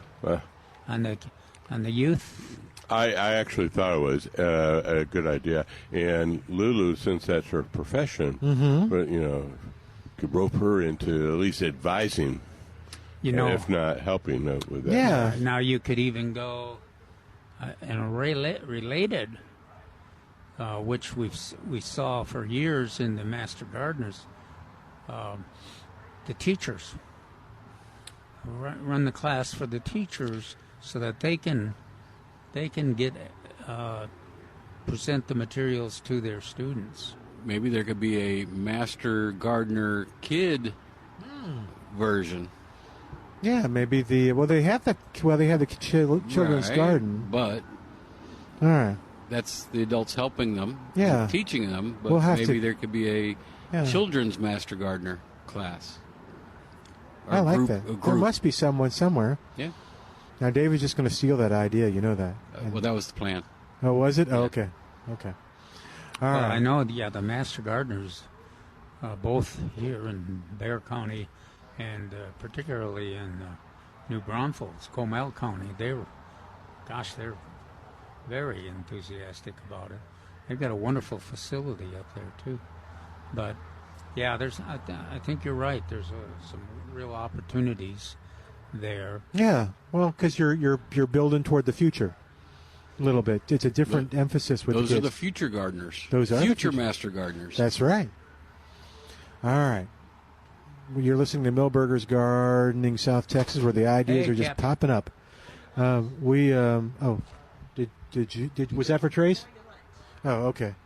On the youth? I actually thought it was a good idea, and Lulu, since that's her profession, but could rope her into at least advising. If not helping with that. Yeah. Now you could even go in a related, which we saw for years in the Master Gardeners, the teachers. Run the class for the teachers so that they can get present the materials to their students. Maybe there could be a Master Gardener kid version. Yeah, maybe they have the children's garden, but all right, that's the adults helping them, teaching them. But maybe there could be a children's Master Gardener class. I like that. There must be someone somewhere. Yeah. Now David's just going to steal that idea. You know that. Well, that was the plan. Oh, was it? Yeah. Oh, okay. All right. I know. Yeah, the Master Gardeners, both here in Bexar County, and particularly in New Braunfels, Comal County, they're very enthusiastic about it. They've got a wonderful facility up there too. But yeah, I think you're right. There's some real opportunities there. Yeah, well, because you're building toward the future a little bit. It's a different emphasis with those the kids. Are the future gardeners. Those are future Master Gardeners. That's right. All right. You're listening to Milberger's Gardening South Texas, where the ideas are just popping up. Was that for Trace? Oh, okay.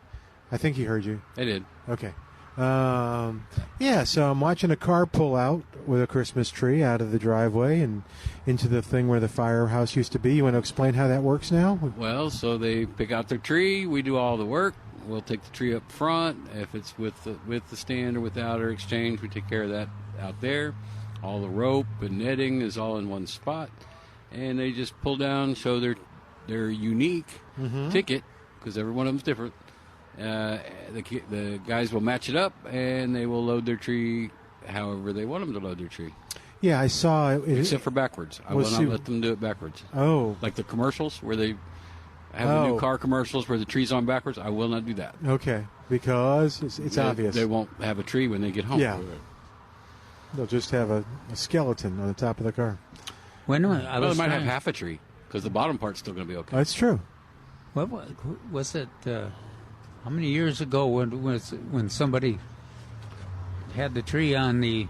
I think he heard you. I did. Okay. So I'm watching a car pull out with a Christmas tree out of the driveway and into the thing where the firehouse used to be. You want to explain how that works now? Well, so they pick out their tree. We do all the work. We'll take the tree up front. If it's with the stand or without or exchange, we take care of that out there. All the rope and netting is all in one spot. And they just pull down, show their unique ticket, because every one of them's different. The guys will match it up, and they will load their tree however they want them to load their tree. Yeah, I saw it. Except for backwards. I will not let them do it backwards. Oh. Like the commercials where they have the new car commercials where the tree's on backwards. I will not do that. Okay, because it's obvious. They won't have a tree when they get home. Yeah. They'll just have a skeleton on the top of the car. They might have half a tree, because the bottom part's still going to be okay. That's true. What was it? How many years ago when somebody had the tree on the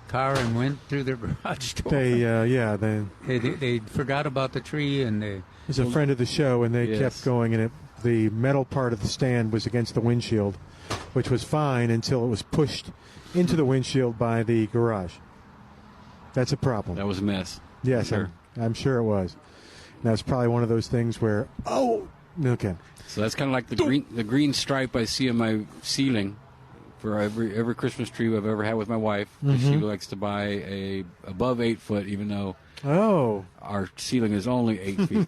car and went through their garage door? They forgot about the tree, and it was a friend of the show, and they kept going, and the metal part of the stand was against the windshield, which was fine until it was pushed into the windshield by the garage. That's a problem. That was a mess. Yes, sure. I'm sure it was. And that was probably one of those things where, okay. So that's kind of like the green stripe I see on my ceiling for every Christmas tree I've ever had with my wife. She likes to buy a above 8 foot, even though our ceiling is only 8 feet,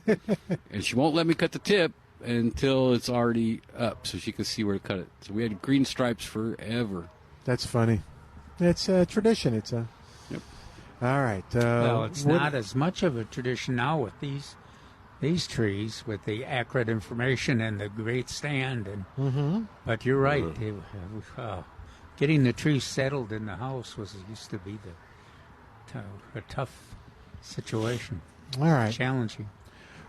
and she won't let me cut the tip until it's already up, so she can see where to cut it. So we had green stripes forever. That's funny. It's a tradition. It's a. Yep. All right. Well, it's not as much of a tradition now with these these trees with the accurate information and the great stand. And but you're right. Getting the trees settled in the house used to be a tough situation. All right. Challenging.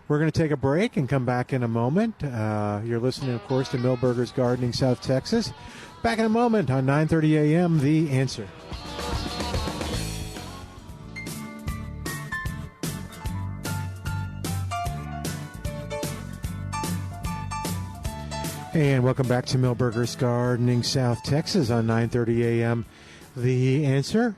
We're going to take a break and come back in a moment. You're listening, of course, to Milberger's Gardening, South Texas. Back in a moment on 9:30 a.m., The Answer. And welcome back to Milberger's Gardening, South Texas on 9:30 a.m., The Answer.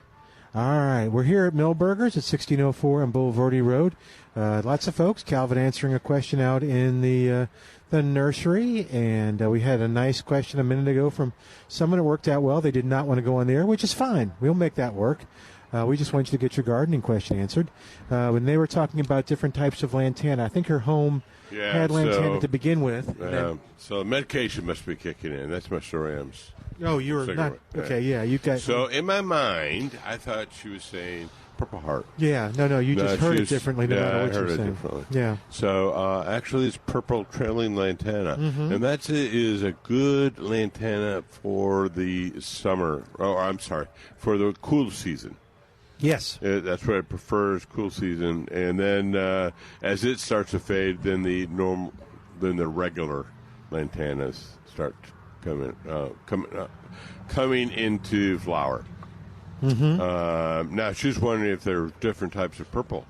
All right, we're here at Milberger's at 1604 on Boulevardy Road. Lots of folks. Calvin answering a question out in the nursery, and we had a nice question a minute ago from someone that worked out well. They did not want to go on the air, which is fine. We'll make that work. We just want you to get your gardening question answered. When they were talking about different types of lantana, I think her home had lantana to begin with. So medication must be kicking in. That's my Sorams. Oh, you were not okay. Yeah, you got. So in my mind, I thought she was saying Purple Heart. Yeah, no, you just heard it differently. No matter what I heard you're it saying. differently. Yeah. So actually, it's Purple Trailing Lantana, and that is a good lantana for the summer. Oh, I'm sorry, for the cool season. Yes. That's what it prefers, cool season, and then as it starts to fade, then the regular lantanas start coming into flower. Now she's wondering if there are different types of purple.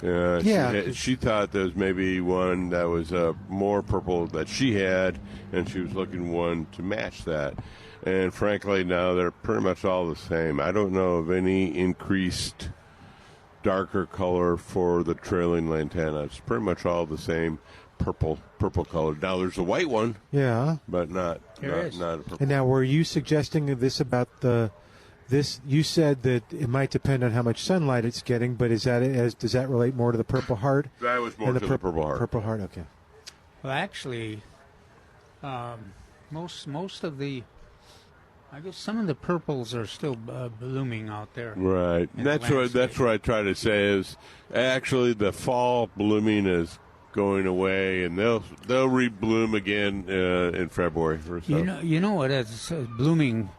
She thought there was maybe one that was more purple that she had, and she was looking one to match that. And frankly, now they're pretty much all the same. I don't know of any increased darker color for the trailing lantana. It's pretty much all the same purple color. Now there's a white one. Yeah. But not a purple. And now, were you suggesting this about this? You said that it might depend on how much sunlight it's getting, but does that relate more to the Purple Heart? That was more to the Purple Heart. Purple Heart, okay. Well, actually, most of the, I guess some of the purples are still blooming out there. Right. That's what I try to say is actually the fall blooming is going away, and they'll rebloom again in February or so. You know what? It's blooming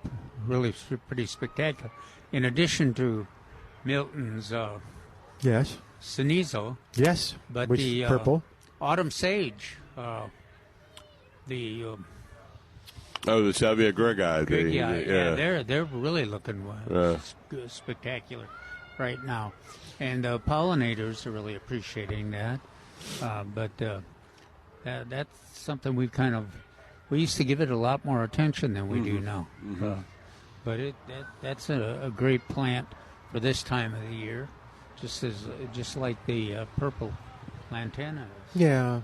really pretty spectacular. In addition to Milton's yes, cenizo, yes, but which the purple autumn sage, the salvia gregae. They're really looking spectacular right now, and pollinators are really appreciating that. But that's something we used to give it a lot more attention than we do now. But that's a great plant for this time of the year, just like the purple lantana is. Yeah,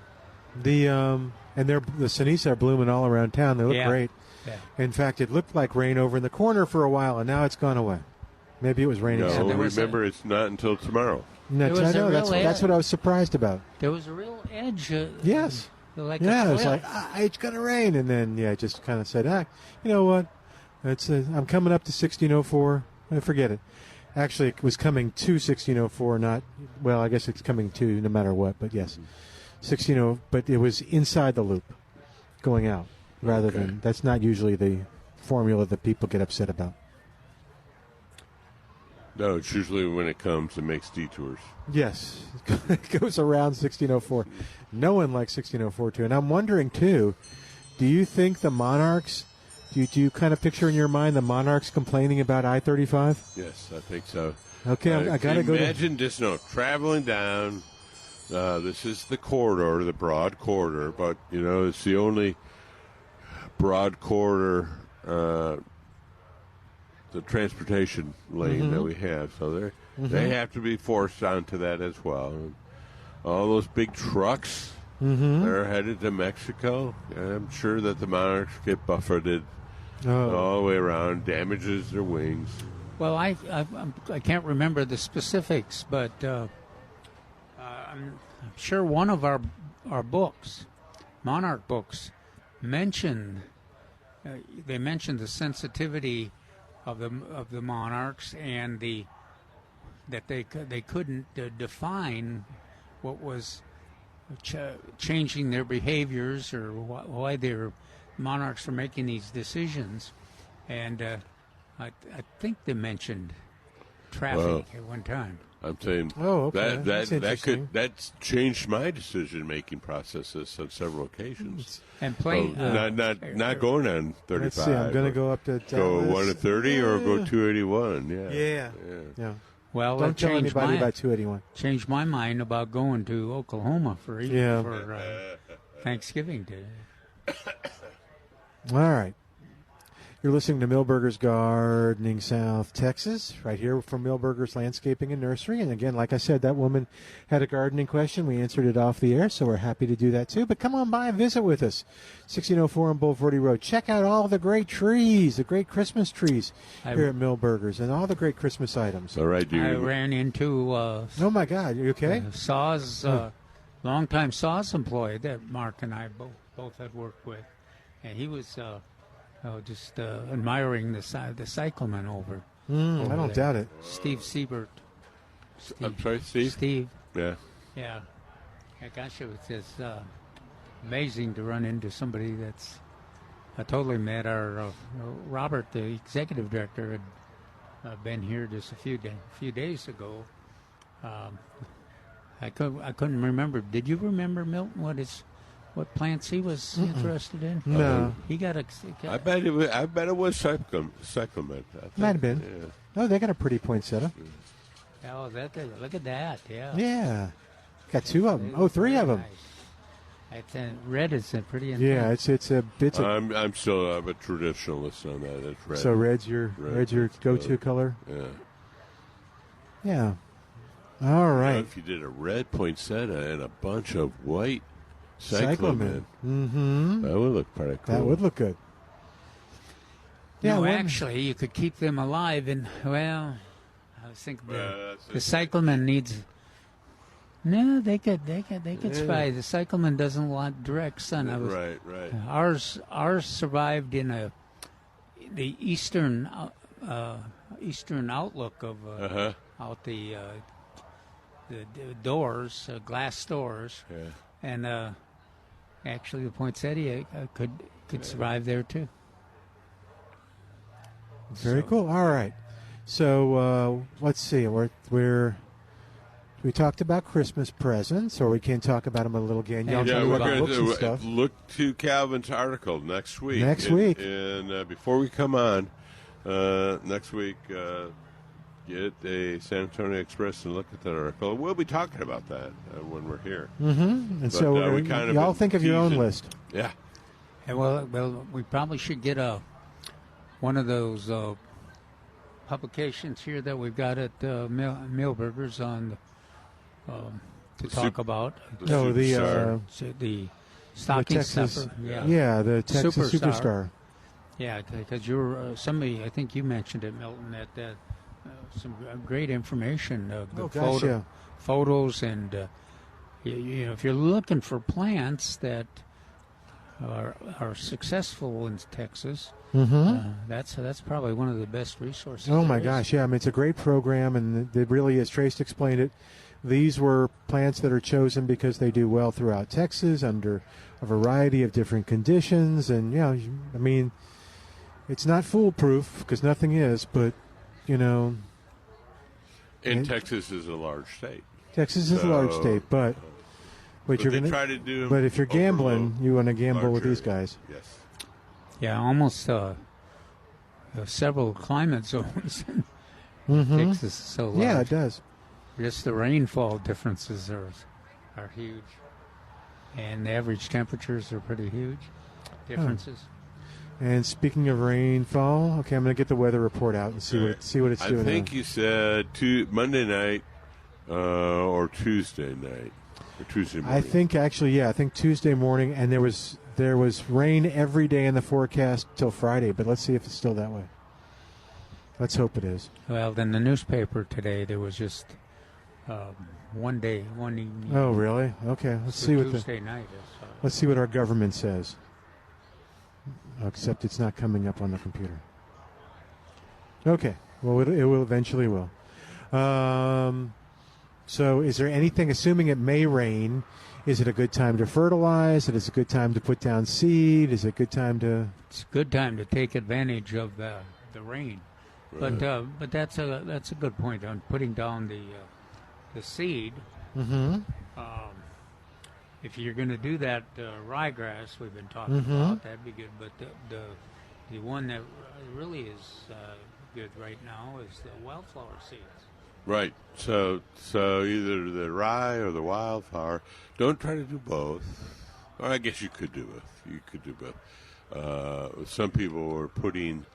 and the cenizo are blooming all around town. They look great. Yeah. In fact, it looked like rain over in the corner for a while, and now it's gone away. Maybe it was raining. No, remember, it's not until tomorrow. No, I know. That's what I was surprised about. There was a real edge. Yes. It was like, it's going to rain. And then, it just kind of said, you know what? I'm coming up to 1604. Forget it. Actually, it was coming to 1604, I guess it's coming to no matter what. But yes, 1604. But it was inside the loop going out rather than, that's not usually the formula that people get upset about. No, it's usually when it comes, it makes detours. Yes, it goes around 1604. No one likes 1604 too. And I'm wondering too, do you think the monarchs, do you kind of picture in your mind the monarchs complaining about I-35? Yes, I think so. Okay, I got to go. Imagine just traveling down. This is the corridor, the broad corridor, but it's the only broad corridor. The transportation lane that we have, so they have to be forced onto that as well. And all those big trucks, they're headed to Mexico. I'm sure that the monarchs get buffeted all the way around, damages their wings. Well, I can't remember the specifics, but I'm sure one of our books, monarch books, mentioned the sensitivity of the monarchs and that they couldn't define what was changing their behaviors or why their monarchs are making these decisions. And I think they mentioned traffic at one time. I'm saying that's changed my decision-making processes on several occasions. And playing, not going on 35. Let's see, I'm going to go up to go 1 to 30 or go 281. Yeah. Well, don't tell anybody about 281. Changed my mind about going to Oklahoma for Thanksgiving Day. All right. You're listening to Milberger's Gardening South Texas, right here from Milberger's Landscaping and Nursery. And again, like I said, that woman had a gardening question. We answered it off the air, so we're happy to do that too. But come on by and visit with us. 1604 on Boulevardy Road. Check out all the great trees, the great Christmas trees here at Milberger's, and all the great Christmas items. All right, dude. I ran into oh, my God. Are you okay? Saws, longtime Saws employee that Mark and I both had worked with. And he was... just admiring the cyclamen over I don't doubt it. Steve Siebert. I'm sorry, Steve? Steve. Yeah. Yeah. Gosh, it was just amazing to run into somebody that's totally met our Robert, the executive director, had been here just a few days ago. I couldn't remember. Did you remember, Milton, what plants he was interested in? No. He got a... I bet it was cyclamen. Might have been. Yeah. Oh, they got a pretty poinsettia. Oh, look at that, yeah. Yeah. Got 2 of them. Oh, 3 of them. Nice. Red is a pretty intense. Yeah, it's a I'm still a traditionalist on that. It's red. So red's your go-to color? Yeah. Yeah. All right. If you did a red poinsettia and a bunch of white cyclamen. Mm-hmm. That would look pretty cool. That would look good. Yeah, no, actually, you could keep them alive. And I was thinking the cyclamen needs. No, they could survive. The cyclamen doesn't want direct sun. Right. Ours survived in the eastern outlook of out the doors, glass doors, and. Actually, the poinsettia could survive there too. Very cool. All right. So let's see. We talked about Christmas presents, or we can talk about them a little again. We're going to look to Calvin's article next week. And before we come on next week, get a San Antonio Express and look at that article. We'll be talking about that when we're here. Mm-hmm. And so y'all think of your own list. Yeah. And well, we probably should get one of those publications here that we've got at Milberger's on to talk about. No, the stocking stuffer. Yeah, the Texas Superstar. Yeah, because you're somebody. I think you mentioned it, Milton. That some great information, photos, and if you're looking for plants that are successful in Texas, that's probably one of the best resources. Oh my gosh, yeah! I mean, it's a great program, and it really is. Trace explained it. These were plants that are chosen because they do well throughout Texas under a variety of different conditions, and I mean, it's not foolproof because nothing is, but. Texas is a large state. Texas is a large state, but you're going to try to do. But if you're gambling, you want to gamble with these guys. Yes. Yeah, almost several climate zones in Texas is so large. Yeah, it does. Just the rainfall differences are huge, and the average temperatures are pretty huge differences. And speaking of rainfall, okay, I'm going to get the weather report out and see what it's doing. I think you said Monday night or Tuesday night or Tuesday morning. I think Tuesday morning, and there was rain every day in the forecast till Friday. But let's see if it's still that way. Let's hope it is. Well, then the newspaper today there was just one evening. Oh, really? Okay, let's see what Tuesday night is. Let's see what our government says. Except it's not coming up on the computer. Okay. Well, it will eventually will. So is there anything, assuming it may rain, Is it a good time to fertilize? Is it a good time to put down seed? Is it a good time to? It's a good time to take advantage of the rain. Right. But that's a good point on putting down the seed. Mm-hmm. If you're going to do that ryegrass we've been talking about, that'd be good. But the one that really is good right now is the wildflower seeds. Right. So either the rye or the wildflower. Don't try to do both. Or I guess you could do both. You could do both. Some people are putting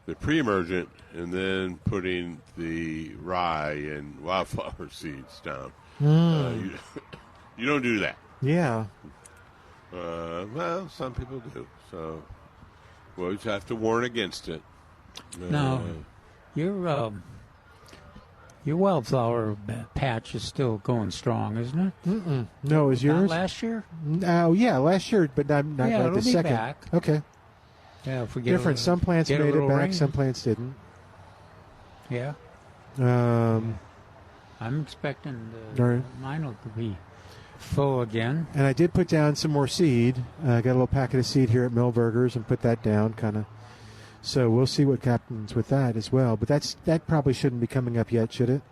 the pre-emergent and then putting the rye and wildflower seeds down. You don't do that. Yeah. Well, some people do. So we'll just have to warn against it. Now, your wildflower patch is still going strong, isn't it? Mm-mm. No, is yours? Not last year? Oh, yeah, last year, but not Yeah, right it'll this be second. back. Okay. Yeah, if we get Different. Some plants get a made it little back, rain. some plants didn't. Yeah, Um, I'm expecting All right. mine will be full again. and I did put down some more seed. I got a little packet of seed here at Millburgers and put that down, kind of. So we'll see what happens with that as well. But that probably shouldn't be coming up yet, should it?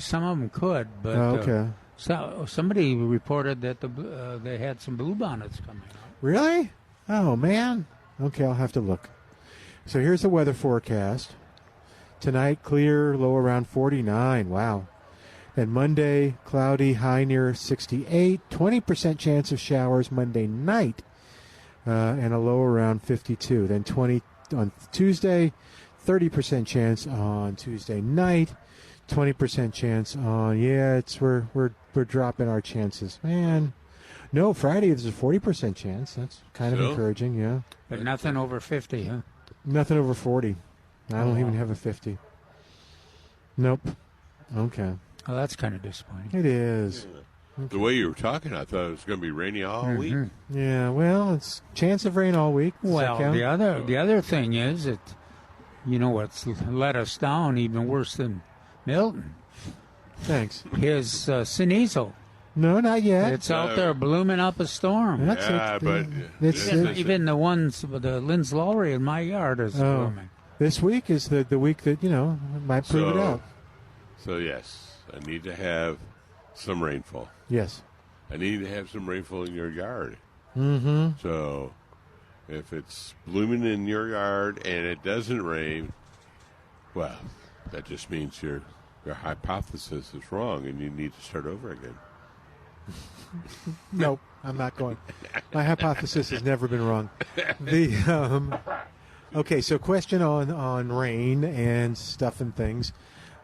Some of them could, but Okay. somebody reported that they had some bluebonnets coming out. Really? Oh, man. Okay, I'll have to look. So here's the weather forecast. Tonight, clear, low around 49. Wow. Then Monday, cloudy, high near 68. 20% chance of showers Monday night, and a low around 52. Then 20 on Tuesday, 30% chance on Tuesday night, 20% chance on, we're dropping our chances. Man. No, Friday there's a 40% chance. That's kind of encouraging, yeah. But nothing over 50, huh? Nothing over 40. I don't even have a 50. Nope. Okay. Oh, that's kind of disappointing. It is. The way you were talking, I thought it was going to be rainy all week. Yeah, well, it's chance of rain all week. Does that Well, count? the other thing is that, you know what's let us down even worse than Milton? Thanks. His Sinizo. No, not yet. It's out there blooming up a storm. That's Yeah, it. but It's Even the ones, the Linz Lowry in my yard is blooming. This week is the week that, might prove it out. So, yes, I need to have some rainfall. Yes. I need to have some rainfall in your yard. Mm-hmm. So if it's blooming in your yard and it doesn't rain, well, that just means your hypothesis is wrong and you need to start over again. Nope, I'm not going. My hypothesis has never been wrong. Okay, so question on rain and stuff and things.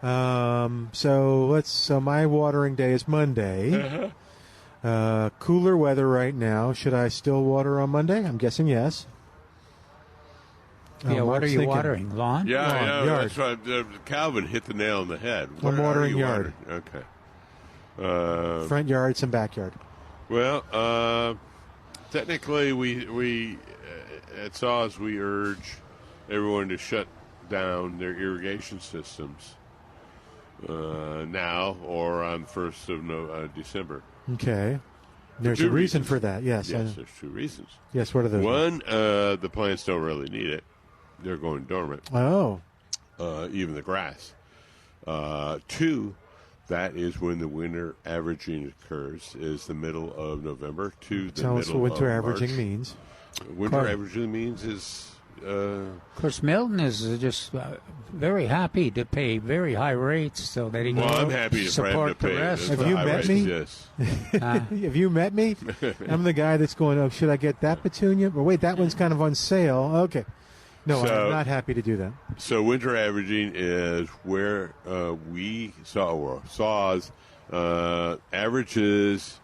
So my watering day is Monday. Cooler weather right now. Should I still water on Monday? I'm guessing yes. Yeah, what Mark's are you thinking. watering? Lawn? Yeah, yard. that's right. Calvin hit the nail on the head. I'm Where are watering you yard. watering? Okay. Front yard, some backyard. Well, technically, we at SAWS we urge everyone to shut down their irrigation systems now or on 1st of December. Okay. There's two a reason reasons. for that. Yes. Yes, there's two reasons. Yes. What are those? One, the plants don't really need it; they're going dormant. Oh. Even the grass. Two, that is when the winter averaging occurs, is the middle of November to the Tell us middle what winter of averaging March. means. Winter averaging means is Of course, Milton is just very happy to pay very high rates so that he can I'm happy to support pay the rest. Have you high met rates, me? Yes. Have you met me? I'm the guy that's going, oh, should I get that petunia? Or wait, that one's kind of on sale. Okay. No, So- I'm not happy to do that. So winter averaging is where SAWS averages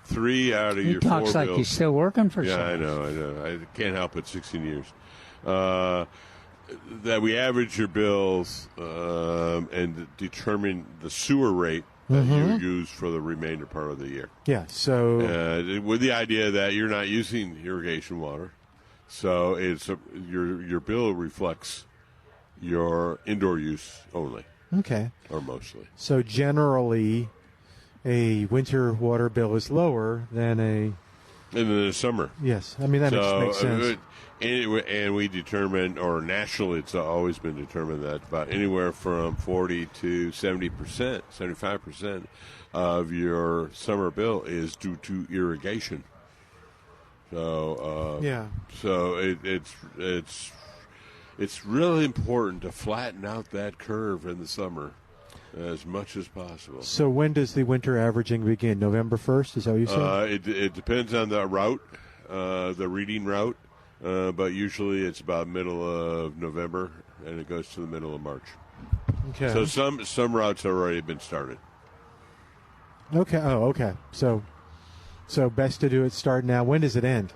3 out of He your talks 4 like bills. he's still working for Yeah, someone. I know. I can't help it. 16 years. That we average your bills and determine the sewer rate that you use for the remainder part of the year. Yeah, so With the idea that you're not using irrigation water, so it's your bill reflects your indoor use only, okay. or mostly. So generally, a winter water bill is lower than a. In the summer. Yes, I mean that makes sense. And we determine, or nationally, it's always been determined that about anywhere from 40 to 70%, 75% of your summer bill is due to irrigation. So so it's really important to flatten out that curve in the summer as much as possible. So when does the winter averaging begin? November 1st? Is that what you said? It depends on the route, the reading route, but usually it's about middle of November, and it goes to the middle of March. Okay. So some routes have already been started. Okay. Oh, okay. So best to do it start now. When does it end?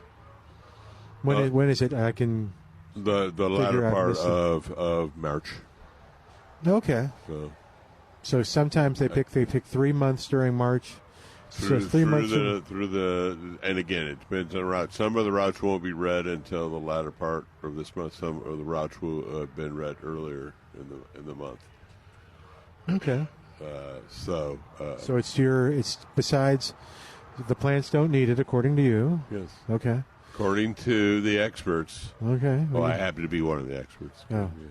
When is it? I can. The latter part of March. Okay. So sometimes they pick 3 months during March. So 3 months through the and again it depends on the route. Some of the routes won't be read until the latter part of this month. Some of the routes will have been read earlier in the month. Okay. So it's besides the plants don't need it according to you. Yes. Okay. According to the experts. Okay. Well, I happen to be one of the experts. Oh. Yeah.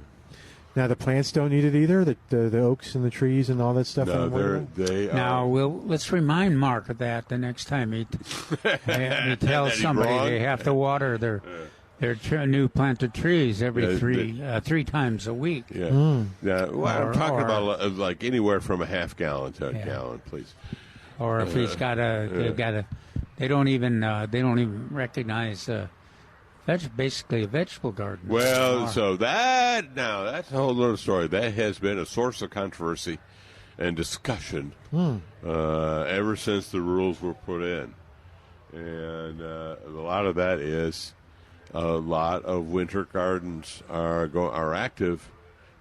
Now the plants don't need it either. The oaks and the trees and all that stuff. No, they are. Now let's remind Mark of that the next time he tells somebody they have to water their new planted trees every three times a week. Yeah. Well, I'm talking about like anywhere from a half gallon to a gallon, please. Or if he's got they don't even recognize. Basically a vegetable garden. Well, so that's a whole other story. That has been a source of controversy and discussion ever since the rules were put in. And a lot of that is a lot of winter gardens are active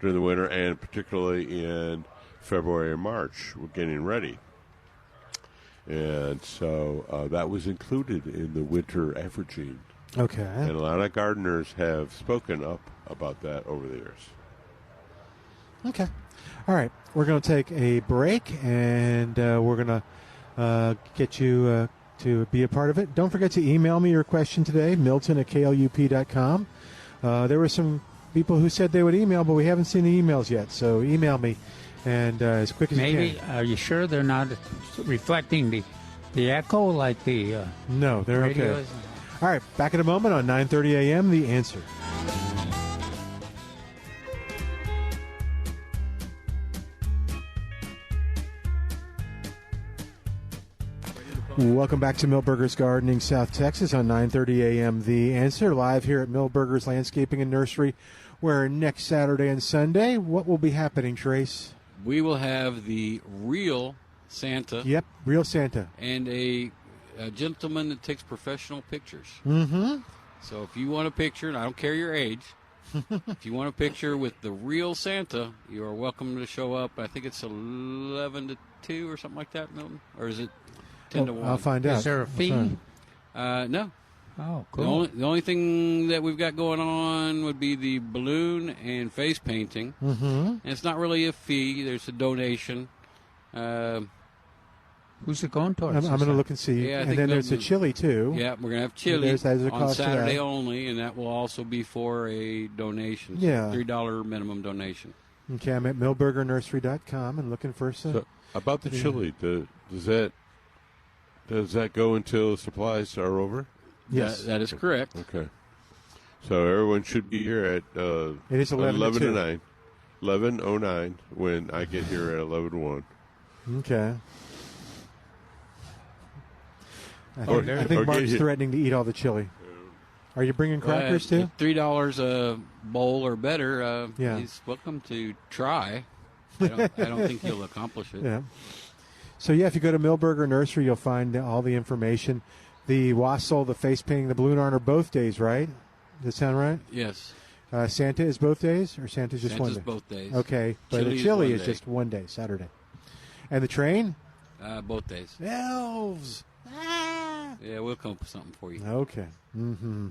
during the winter, and particularly in February and March. We're getting ready. And so that was included in the winter averaging. Okay. And a lot of gardeners have spoken up about that over the years. Okay. All right. We're going to take a break, and we're going to get you to be a part of it. Don't forget to email me your question today, milton@klup.com. There were some people who said they would email, but we haven't seen the emails yet. So email me, and as quick as you can. Maybe, are you sure they're not reflecting the echo like the No, they're radio okay. is? All right, back in a moment on 9:30 a.m., The Answer. Welcome back to Milberger's Gardening, South Texas on 9:30 a.m. The Answer, live here at Milberger's Landscaping and Nursery, where next Saturday and Sunday, what will be happening, Trace? We will have the real Santa. Yep, real Santa. And a gentleman that takes professional pictures. Mm-hmm. So if you want a picture, and I don't care your age, if you want a picture with the real Santa, you are welcome to show up. I think it's 11 to 2 or something like that, Milton? Or is it 10 to 1? I'll find out. Is there a fee? No. Oh, cool. The only thing that we've got going on would be the balloon and face painting. Mm-hmm. And it's not really a fee. There's a donation. Who's it going towards? I'm going to look and see. Yeah, and then there's a chili, too. Yeah, we're going to have chili there's on Saturday only, and that will also be for a donation. Yeah. $3 minimum donation. Okay, I'm at milbergernursery.com and looking for some. So about the chili, does that go until supplies are over? Yes. That is correct. Okay. So everyone should be here at it is 11 to 9. 11:09 when I get here at 11:01. Okay. I think Mark's threatening to eat all the chili. Are you bringing crackers too? $3 a bowl or better. He's welcome to try. I don't think he'll accomplish it. Yeah. So if you go to Milberger Nursery, you'll find all the information. The wassail, the face painting, the balloon art are both days, right? Does that sound right? Yes. Santa is both days, or Santa's just one day? Santa's both days. Okay, but the chili is just one day, Saturday. And the train? Both days. Elves! Yeah, we'll come up with something for you. Okay. Mm-hmm.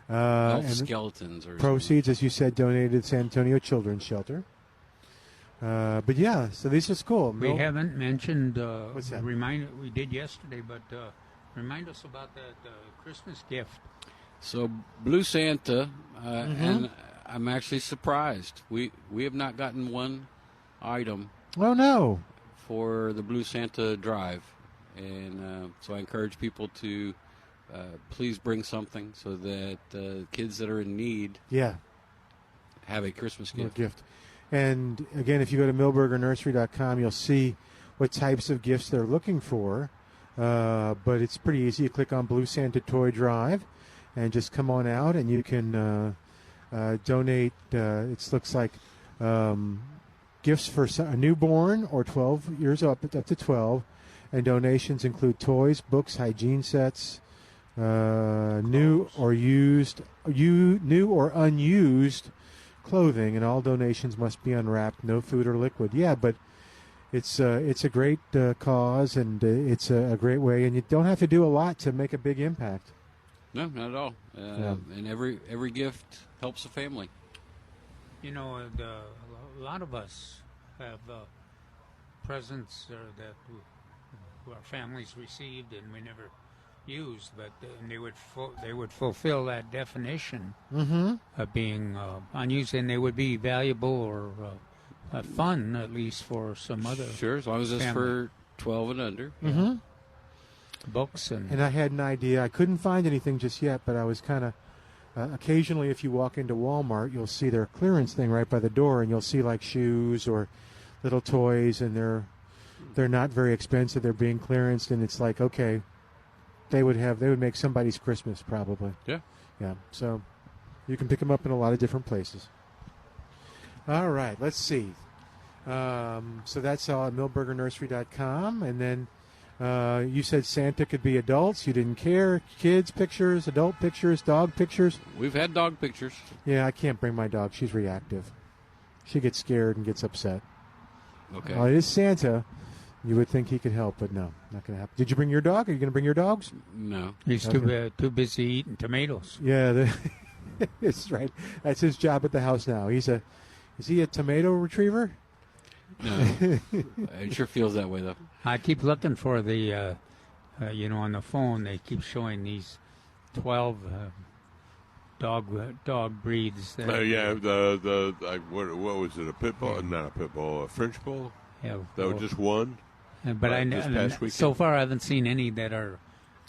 Elf skeletons. Or proceeds, as you said, donated to San Antonio Children's Shelter. But yeah, so these are cool. We haven't mentioned. What's that? We did yesterday, but remind us about that Christmas gift. So Blue Santa, and I'm actually surprised. We have not gotten one item. Oh no! For the Blue Santa drive, and so I encourage people to please bring something so that kids that are in need, have a Christmas gift. And again, if you go to millburgernursery.com, you'll see what types of gifts they're looking for. But it's pretty easy. You click on Blue Santa Toy Drive, and just come on out, and you can donate. It looks like gifts for a newborn or 12 years up to 12, and donations include toys, books, hygiene sets, new or unused clothing, and all donations must be unwrapped, no food or liquid. Yeah, but it's a great cause, and it's a great way, and you don't have to do a lot to make a big impact. No, not at all. And every gift helps a family. You know, a lot of us have presents that our families received and we never used, but they would fulfill that definition of being unused, and they would be valuable or fun, at least for some other. Sure, as long as it's for 12 and under. Mm-hmm. Books and I had an idea. I couldn't find anything just yet, but I was kind of occasionally, if you walk into Walmart, you'll see their clearance thing right by the door, and you'll see like shoes or little toys, and they're not very expensive. They're being clearanced, and it's like, okay, they would make somebody's Christmas probably. Yeah. So you can pick them up in a lot of different places. All right, let's see. So that's all at millburgernursery.com, and then you said Santa could be adults. You didn't care. Kids pictures, adult pictures, dog pictures. We've had dog pictures. Yeah, I can't bring my dog. She's reactive. She gets scared and gets upset. Okay. It is Santa. You would think he could help, but no, not going to happen. Did you bring your dog? Are you going to bring your dogs? No. He's too busy eating tomatoes. Yeah, that's right. That's his job at the house now. Is he a tomato retriever? No. It sure feels that way, though. I keep looking for the, on the phone, they keep showing these 12 dog breeds. What was it, a pit bull? Yeah. Not a pit bull, a French bull? Yeah. That was just one? But so far I haven't seen any that are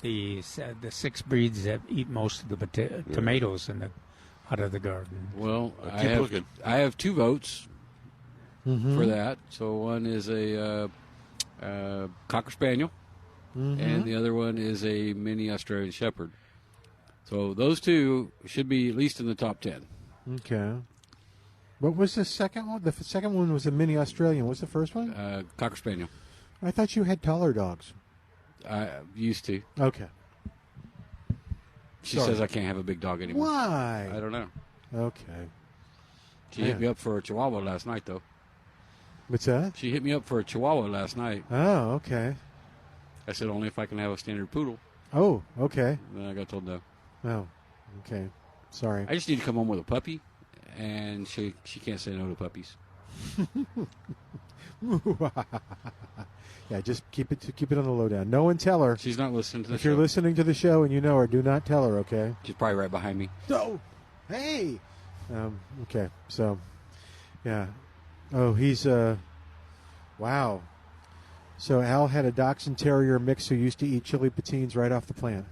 the 6 breeds that eat most of the tomatoes out of the garden. Well, I have 2 votes for that. So one is a Cocker Spaniel, and the other one is a mini Australian Shepherd. So those 2 should be at least in the top 10. Okay. What was the second one? The second one was a mini Australian. What's the first one? Cocker Spaniel. I thought you had taller dogs. I used to. Okay. She says I can't have a big dog anymore. Why? I don't know. Okay. She hit me up for a Chihuahua last night, though. What's that? She hit me up for a Chihuahua last night. Oh, okay. I said only if I can have a standard poodle. Oh, okay. And then I got told no. Oh, okay. Sorry. I just need to come home with a puppy, and she can't say no to puppies. Yeah, just keep it on the lowdown. No one tell her. She's not listening to the show. If you're listening to the show and you know her, do not tell her, okay? She's probably right behind me. No. Hey. Okay. So, yeah. Oh, he's wow. So Al had a Dachshund Terrier mix who used to eat chili patines right off the plant.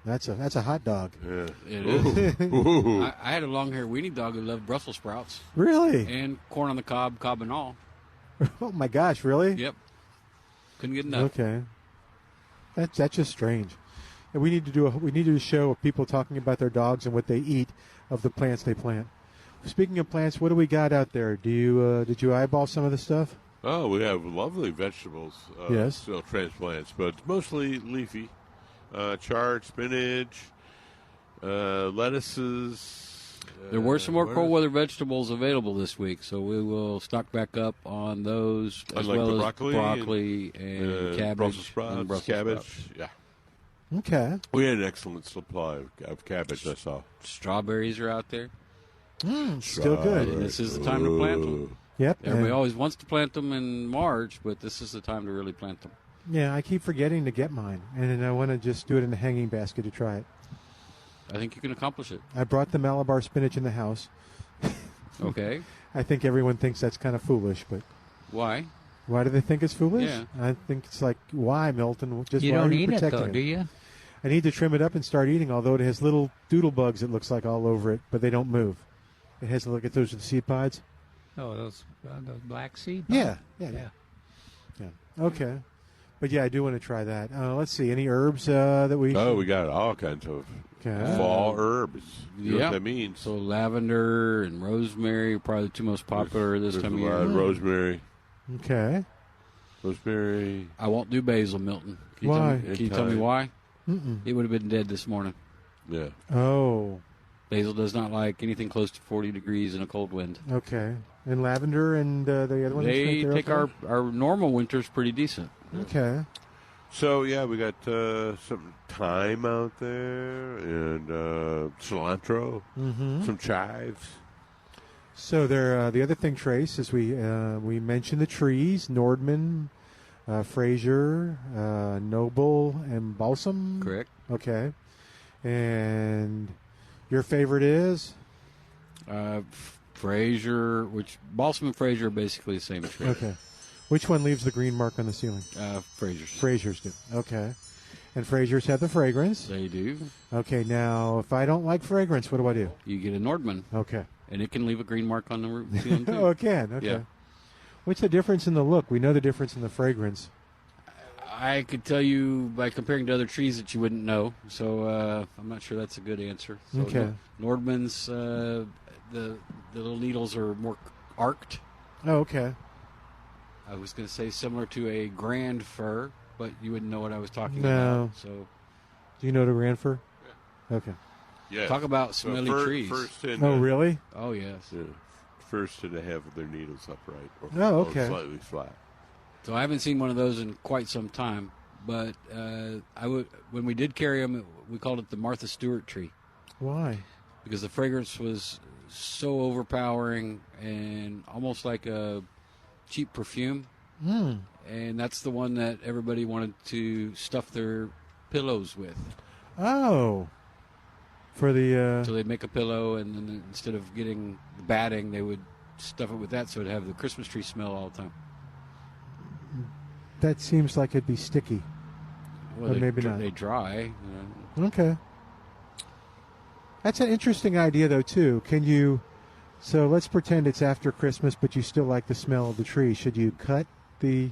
That's a hot dog. Yeah. It is. I had a long-haired weenie dog who loved Brussels sprouts. Really? And corn on the cob and all. Oh my gosh! Really? Yep. Couldn't get enough. Okay. That's just strange. And we need to do a show of people talking about their dogs and what they eat of the plants they plant. Speaking of plants, what do we got out there? Did you eyeball some of the stuff? Oh, we have lovely vegetables. Yes. Still transplants, but mostly leafy. Chard, spinach, lettuces. There were some more cold weather vegetables available this week, so we will stock back up on those, as well as broccoli and cabbage. Brussels sprouts, cabbage. Yeah. Okay. We had an excellent supply of cabbage, I saw. Strawberries are out there. Still good. And this is the time to plant them. Yep. Everybody always wants to plant them in March, but this is the time to really plant them. Yeah, I keep forgetting to get mine, and I want to just do it in a hanging basket to try it. I think you can accomplish it. I brought the Malabar spinach in the house. Okay. I think everyone thinks that's kind of foolish, but Why? why do they think it's foolish? Yeah. I think it's like, why, Milton? Just You why don't are you eat it, protecting though, do you? I need to trim it up and start eating, although it has little doodle bugs, it looks like, all over it, but they don't move. It has, look at those are the seed pods. Oh, those black seed? Yeah. Yeah. Okay. But yeah, I do want to try that. Let's see, any herbs that we... Oh, we got all kinds of fall herbs. You know what that means? So lavender and rosemary are probably the two most popular this time of year. Rosemary. Okay. Rosemary. I won't do basil, Milton. Why? Can you tell me why? Mm-mm. It would have been dead this morning. Yeah. Oh. Basil does not like anything close to 40 degrees in a cold wind. Okay. And lavender and the other one? They take our normal winters pretty decent. Okay. So, yeah, we got some thyme out there and cilantro, some chives. So there, the other thing, Trace, is we mentioned the trees, Nordman, Fraser, Noble, and Balsam. Correct. Okay. And your favorite is? Fraser, which Balsam and Fraser are basically the same tree. Okay. Which one leaves the green mark on the ceiling? Fraser's. Fraser's do. Okay. And Fraser's have the fragrance. They do. Okay, now, if I don't like fragrance, what do I do? You get a Nordman. Okay. And it can leave a green mark on the roof ceiling, too. Oh, it can. Okay. Yeah. What's the difference in the look? We know the difference in the fragrance. I could tell you by comparing to other trees that you wouldn't know, so I'm not sure that's a good answer. So Okay. Nordman's, the little needles are more arced. Oh, okay. I was going to say similar to a grand fir, but you wouldn't know what I was talking No. about. So, Do you know the grand fir? Yeah. Okay. Yeah. talk about smelly trees. Really? Oh, yes. Yeah. First to have their needles upright or okay. slightly flat. So I haven't seen one of those in quite some time, but when we did carry them, we called it the Martha Stewart tree. Why? Because the fragrance was so overpowering and almost like a cheap perfume. Mm. And that's the one that everybody wanted to stuff their pillows with. Oh. For the... So they'd make a pillow, and then instead of getting the batting, they would stuff it with that so it'd have the Christmas tree smell all the time. That seems like it'd be sticky. Well, But maybe not. They dry. Okay. That's an interesting idea, though, too. Can you... So let's pretend it's after Christmas, but you still like the smell of the tree. Should you cut the...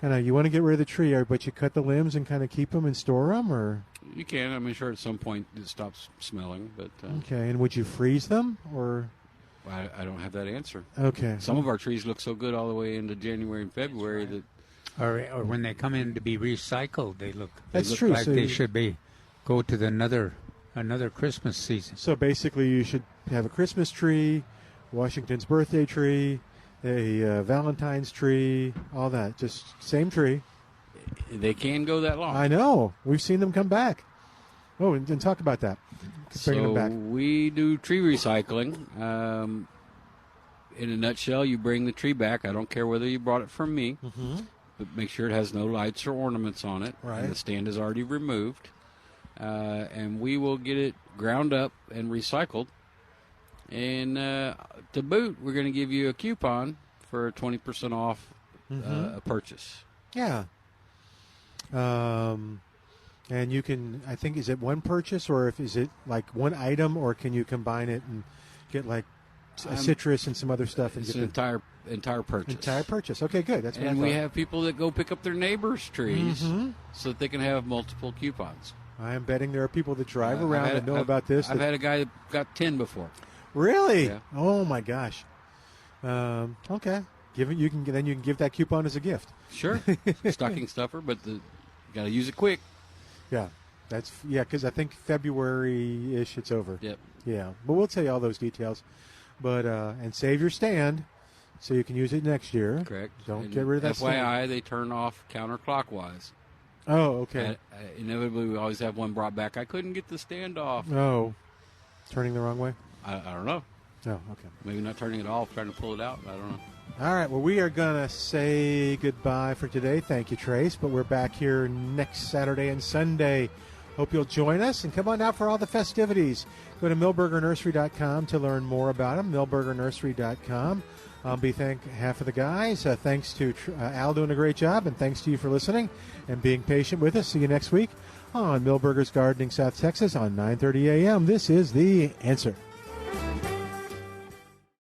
you want to get rid of the tree, but you cut the limbs and kind of keep them and store them, or... You can. I mean, sure, at some point it stops smelling, but... Okay, and would you freeze them, or... I don't have that answer. Okay. Some of our trees look so good all the way into January and February that... Or when they come in to be recycled, they look true. like So they should go to another Christmas season. So basically, you should have a Christmas tree, Washington's birthday tree, a Valentine's tree, all that. Just same tree. They can go that long. I know. We've seen them come back. Oh, and talk about that. Bringing them back. We do tree recycling. In a nutshell, you bring the tree back. I don't care whether you brought it from me, but make sure it has no lights or ornaments on it. Right. And the stand is already removed. And we will get it ground up and recycled. And to boot, we're going to give you a coupon for 20% off a purchase. Yeah. And you can, I think, is it one purchase, or is it like one item, or can you combine it and get like a citrus and some other stuff? And It's get an entire purchase. Entire purchase. Okay, good. That's what and I we thought. have people that go pick up their neighbors' trees so that they can have multiple coupons. I am betting there are people that drive around and know about this. I've had a guy that got 10 before. Really? Yeah. Oh my gosh. Okay. You can give that coupon as a gift. Sure. Stocking stuffer, but you got to use it quick. Yeah. Because I think February-ish it's over. Yep. Yeah. But we'll tell you all those details. But and save your stand so you can use it next year. Correct. Don't And get rid of that FYI, stand. they turn off counterclockwise. Oh, okay. Inevitably, we always have one brought back. I couldn't get the stand off. Oh. Turning the wrong way? I don't know. Oh, okay. Maybe not turning it off, trying to pull it out. I don't know. All right, well, we are going to say goodbye for today. Thank you, Trace, but we're back here next Saturday and Sunday. Hope you'll join us, and come on out for all the festivities. Go to millburgernursery.com to learn more about them, millburgernursery.com. On behalf of the guys, thanks to Al doing a great job, and thanks to you for listening and being patient with us. See you next week on Millburgers Gardening South Texas on 9:30 a.m. This is The Answer.